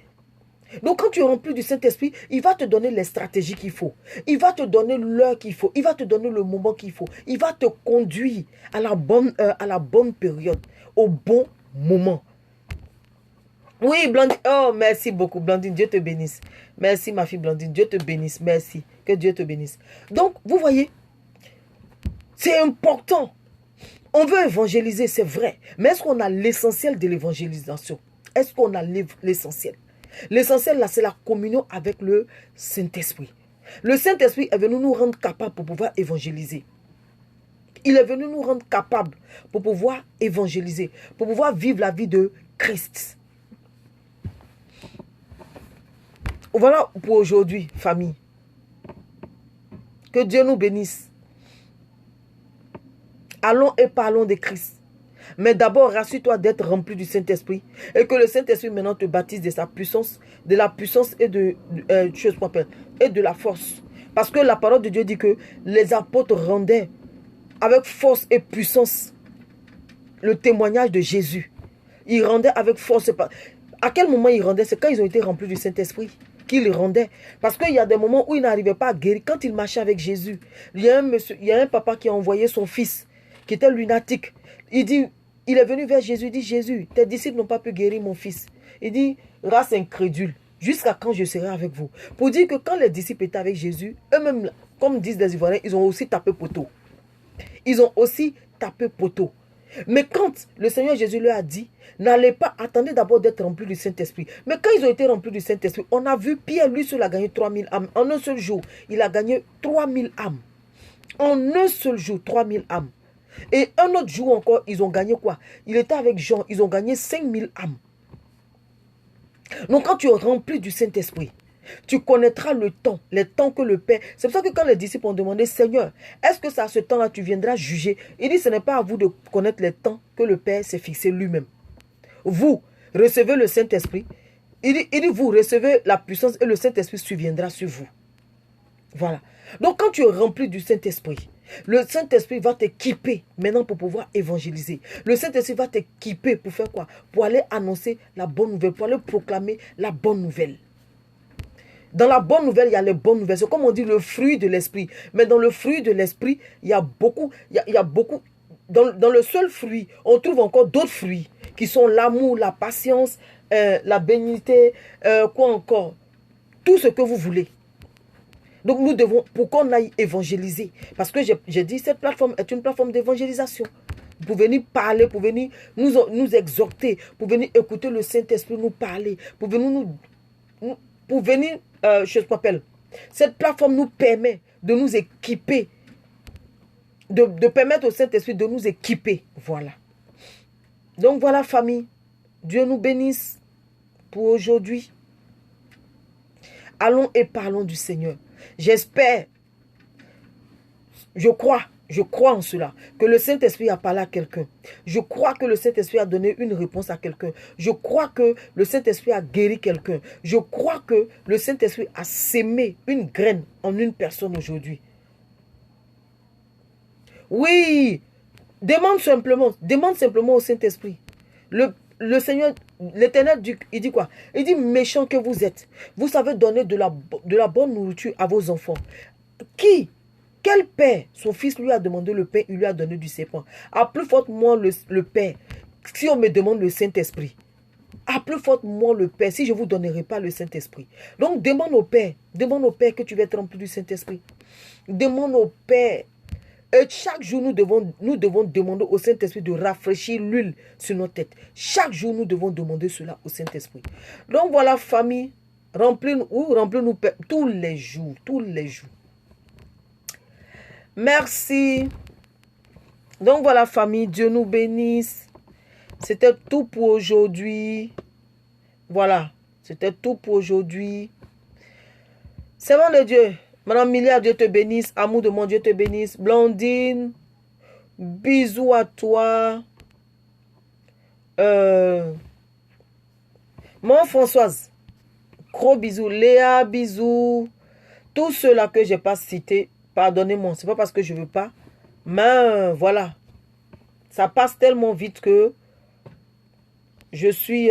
Donc quand tu es rempli du Saint-Esprit, il va te donner les stratégies qu'il faut. Il va te donner l'heure qu'il faut. Il va te donner le moment qu'il faut. Il va te conduire à la bonne période, au bon moment. Oui, Blandine. Oh, merci beaucoup, Blandine. Dieu te bénisse. Merci, ma fille Blandine. Dieu te bénisse. Merci. Que Dieu te bénisse. Donc, vous voyez, c'est important. On veut évangéliser, c'est vrai. Mais est-ce qu'on a l'essentiel de l'évangélisation? Est-ce qu'on a l'essentiel? L'essentiel, là, c'est la communion avec le Saint-Esprit. Le Saint-Esprit est venu nous rendre capables pour pouvoir évangéliser. Il est venu nous rendre capables pour pouvoir évangéliser, pour pouvoir vivre la vie de Christ. Voilà pour aujourd'hui, famille. Que Dieu nous bénisse. Allons et parlons de Christ. Mais d'abord, rassure-toi d'être rempli du Saint-Esprit et que le Saint-Esprit maintenant te baptise de sa puissance, de la puissance et de la force. Parce que la parole de Dieu dit que les apôtres rendaient avec force et puissance le témoignage de Jésus. Ils rendaient avec force. À quel moment ils rendaient? C'est quand ils ont été remplis du Saint-Esprit qu'ils rendaient. Parce qu'il y a des moments où ils n'arrivaient pas à guérir. Quand ils marchaient avec Jésus, il y a un papa qui a envoyé son fils, qui était lunatique. Il est venu vers Jésus, il dit, Jésus, tes disciples n'ont pas pu guérir mon fils. Il dit, race incrédule, jusqu'à quand je serai avec vous? Pour dire que quand les disciples étaient avec Jésus, eux-mêmes, comme disent les Ivoiriens, ils ont aussi tapé poteau. Ils ont aussi tapé poteau. Mais quand le Seigneur Jésus leur a dit, n'allez pas, attendez d'abord d'être remplis du Saint-Esprit. Mais quand ils ont été remplis du Saint-Esprit, on a vu Pierre, lui seul a gagné 3000 âmes. En un seul jour, il a gagné 3000 âmes. En un seul jour, 3000 âmes. Et un autre jour encore, ils ont gagné quoi? Il était avec Jean, ils ont gagné 5000 âmes. Donc quand tu es rempli du Saint-Esprit, tu connaîtras le temps, les temps que le Père... C'est pour ça que quand les disciples ont demandé, Seigneur, est-ce que c'est à ce temps-là tu viendras juger? Il dit, ce n'est pas à vous de connaître les temps que le Père s'est fixé lui-même. Vous recevez le Saint-Esprit. Il dit, vous recevez la puissance et le Saint-Esprit surviendra sur vous. Voilà. Donc quand tu es rempli du Saint-Esprit, le Saint-Esprit va t'équiper maintenant pour pouvoir évangéliser. Le Saint-Esprit va t'équiper pour faire quoi? Pour aller annoncer la bonne nouvelle, pour aller proclamer la bonne nouvelle. Dans la bonne nouvelle, il y a les bonnes nouvelles. C'est comme on dit le fruit de l'esprit. Mais dans le fruit de l'esprit, il y a beaucoup. Dans le seul fruit, on trouve encore d'autres fruits qui sont l'amour, la patience, la bénignité, quoi encore? Tout ce que vous voulez. Donc nous devons, pour qu'on aille évangéliser, parce que j'ai dit, cette plateforme est une plateforme d'évangélisation. Pour venir parler, pour venir nous exhorter, pour venir écouter le Saint-Esprit nous parler, pour venir, cette plateforme nous permet de nous équiper, de permettre au Saint-Esprit de nous équiper. Voilà. Donc voilà, famille. Dieu nous bénisse pour aujourd'hui. Allons et parlons du Seigneur. J'espère, je crois en cela, que le Saint-Esprit a parlé à quelqu'un. Je crois que le Saint-Esprit a donné une réponse à quelqu'un. Je crois que le Saint-Esprit a guéri quelqu'un. Je crois que le Saint-Esprit a sémé une graine en une personne aujourd'hui. Oui, demande simplement au Saint-Esprit. Le Seigneur, l'Éternel, il dit quoi? Il dit, méchant que vous êtes. Vous savez donner de la bonne nourriture à vos enfants. Quel père, son fils lui a demandé le pain, il lui a donné du serpent. À plus forte moi le père, si on me demande le Saint-Esprit. À plus forte moi le Père, si je ne vous donnerai pas le Saint-Esprit. Donc demande au Père que tu vas être rempli du Saint-Esprit. Demande au Père. Et chaque jour, nous devons demander au Saint-Esprit de rafraîchir l'huile sur nos têtes. Chaque jour, nous devons demander cela au Saint-Esprit. Donc voilà, famille, remplis-nous tous les jours. Merci. Donc voilà, famille, Dieu nous bénisse. C'était tout pour aujourd'hui. Voilà, c'était tout pour aujourd'hui. Servant de Dieu, Madame Milliard, Dieu te bénisse. Amour de mon Dieu te bénisse. Blondine, bisous à toi. Mon Françoise, gros bisous. Léa, bisous. Tous ceux-là que je n'ai pas cités, pardonnez-moi, c'est pas parce que je ne veux pas. Mais voilà. Ça passe tellement vite que je suis...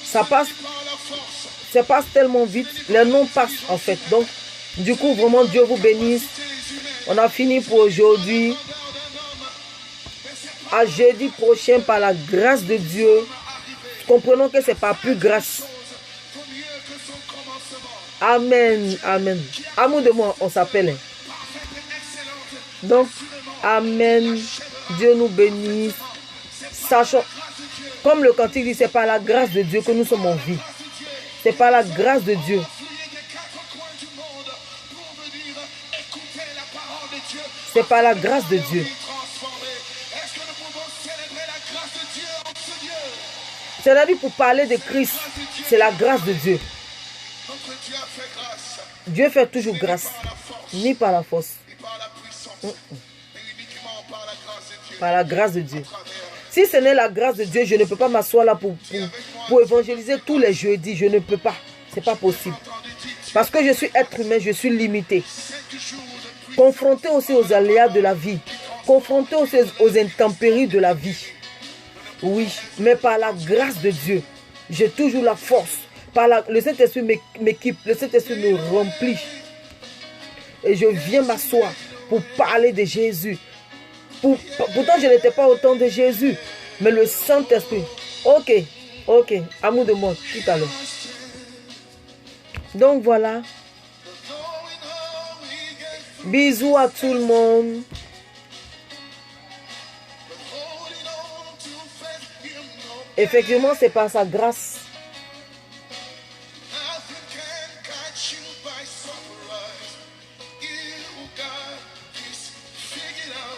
ça passe tellement vite. Les noms passent en fait. Donc, du coup, vraiment, Dieu vous bénisse. On a fini pour aujourd'hui. À jeudi prochain, par la grâce de Dieu. Comprenons que c'est pas plus grâce. Amen, amen. Amour de moi, on s'appelle. Donc, amen. Dieu nous bénisse. Sachons, comme le cantique dit, c'est par la grâce de Dieu que nous sommes en vie. C'est par la grâce de Dieu. C'est par la grâce de Dieu. C'est-à-dire pour parler de Christ, c'est la grâce de Dieu. Dieu fait toujours grâce, ni par la force. Par la grâce de Dieu. Si ce n'est la grâce de Dieu, je ne peux pas m'asseoir là pour évangéliser tous les jeudis. Je ne peux pas. Ce n'est pas possible. Parce que je suis être humain, je suis limité. Confronté aussi aux aléas de la vie. Confronté aussi aux intempéries de la vie. Oui, mais par la grâce de Dieu, j'ai toujours la force. Le Saint-Esprit m'équipe, le Saint-Esprit me remplit. Et je viens m'asseoir pour parler de Jésus. Pourtant, je n'étais pas au temps de Jésus. Mais le Saint-Esprit. Ok. Amour de moi, tout à l'heure. Donc voilà. Bisous à tout le monde. Effectivement, c'est par sa grâce.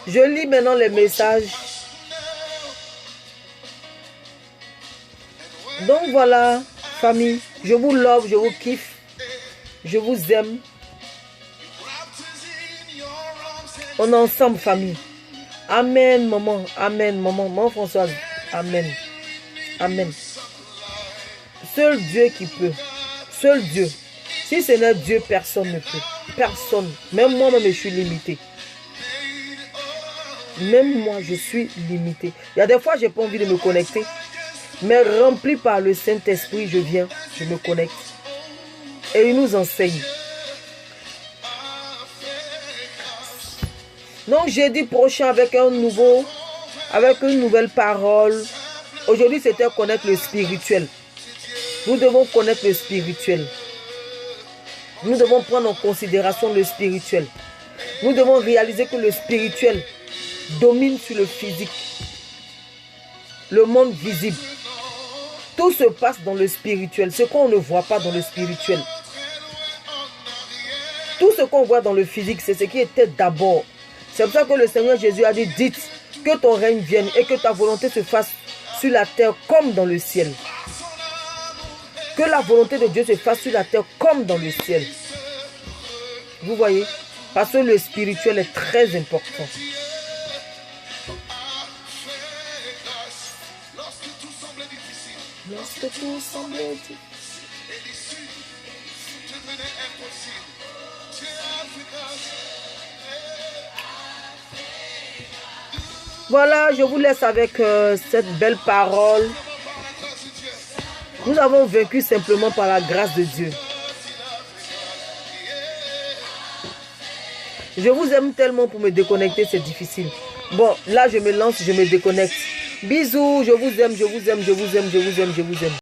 Je lis maintenant les messages. Donc voilà, famille, je vous love, je vous kiffe, je vous aime. On est ensemble, famille. Amen, maman. Amen, maman. Maman Françoise. Amen. Amen. Seul Dieu qui peut. Seul Dieu. Si ce n'est Dieu, personne ne peut. Personne. Même moi-même, je suis limité. Même moi, je suis limité. Il y a des fois, je n'ai pas envie de me connecter. Mais rempli par le Saint-Esprit, je viens, je me connecte. Et il nous enseigne. Donc, jeudi prochain, avec une nouvelle parole. Aujourd'hui, c'était connaître le spirituel. Nous devons connaître le spirituel. Nous devons prendre en considération le spirituel. Nous devons réaliser que le spirituel domine sur le physique. Le monde visible. Tout se passe dans le spirituel. Ce qu'on ne voit pas dans le spirituel. Tout ce qu'on voit dans le physique, c'est ce qui était d'abord. C'est pour ça que le Seigneur Jésus a dit, dites Que ton règne vienne et que ta volonté se fasse sur la terre comme dans le ciel. Que la volonté de Dieu se fasse sur la terre comme dans le ciel. Vous voyez? Parce que le spirituel est très important. Lorsque tout semblait difficile. Et l'issue devenait impossible. Tu as fait grâce. Voilà, je vous laisse avec cette belle parole. Par la grâce de Dieu. Nous avons vaincu simplement par la grâce de Dieu. Je vous aime tellement pour me déconnecter, c'est difficile. Bon, là je me lance, je me déconnecte. Bisous, je vous aime, je vous aime, je vous aime, je vous aime, je vous aime.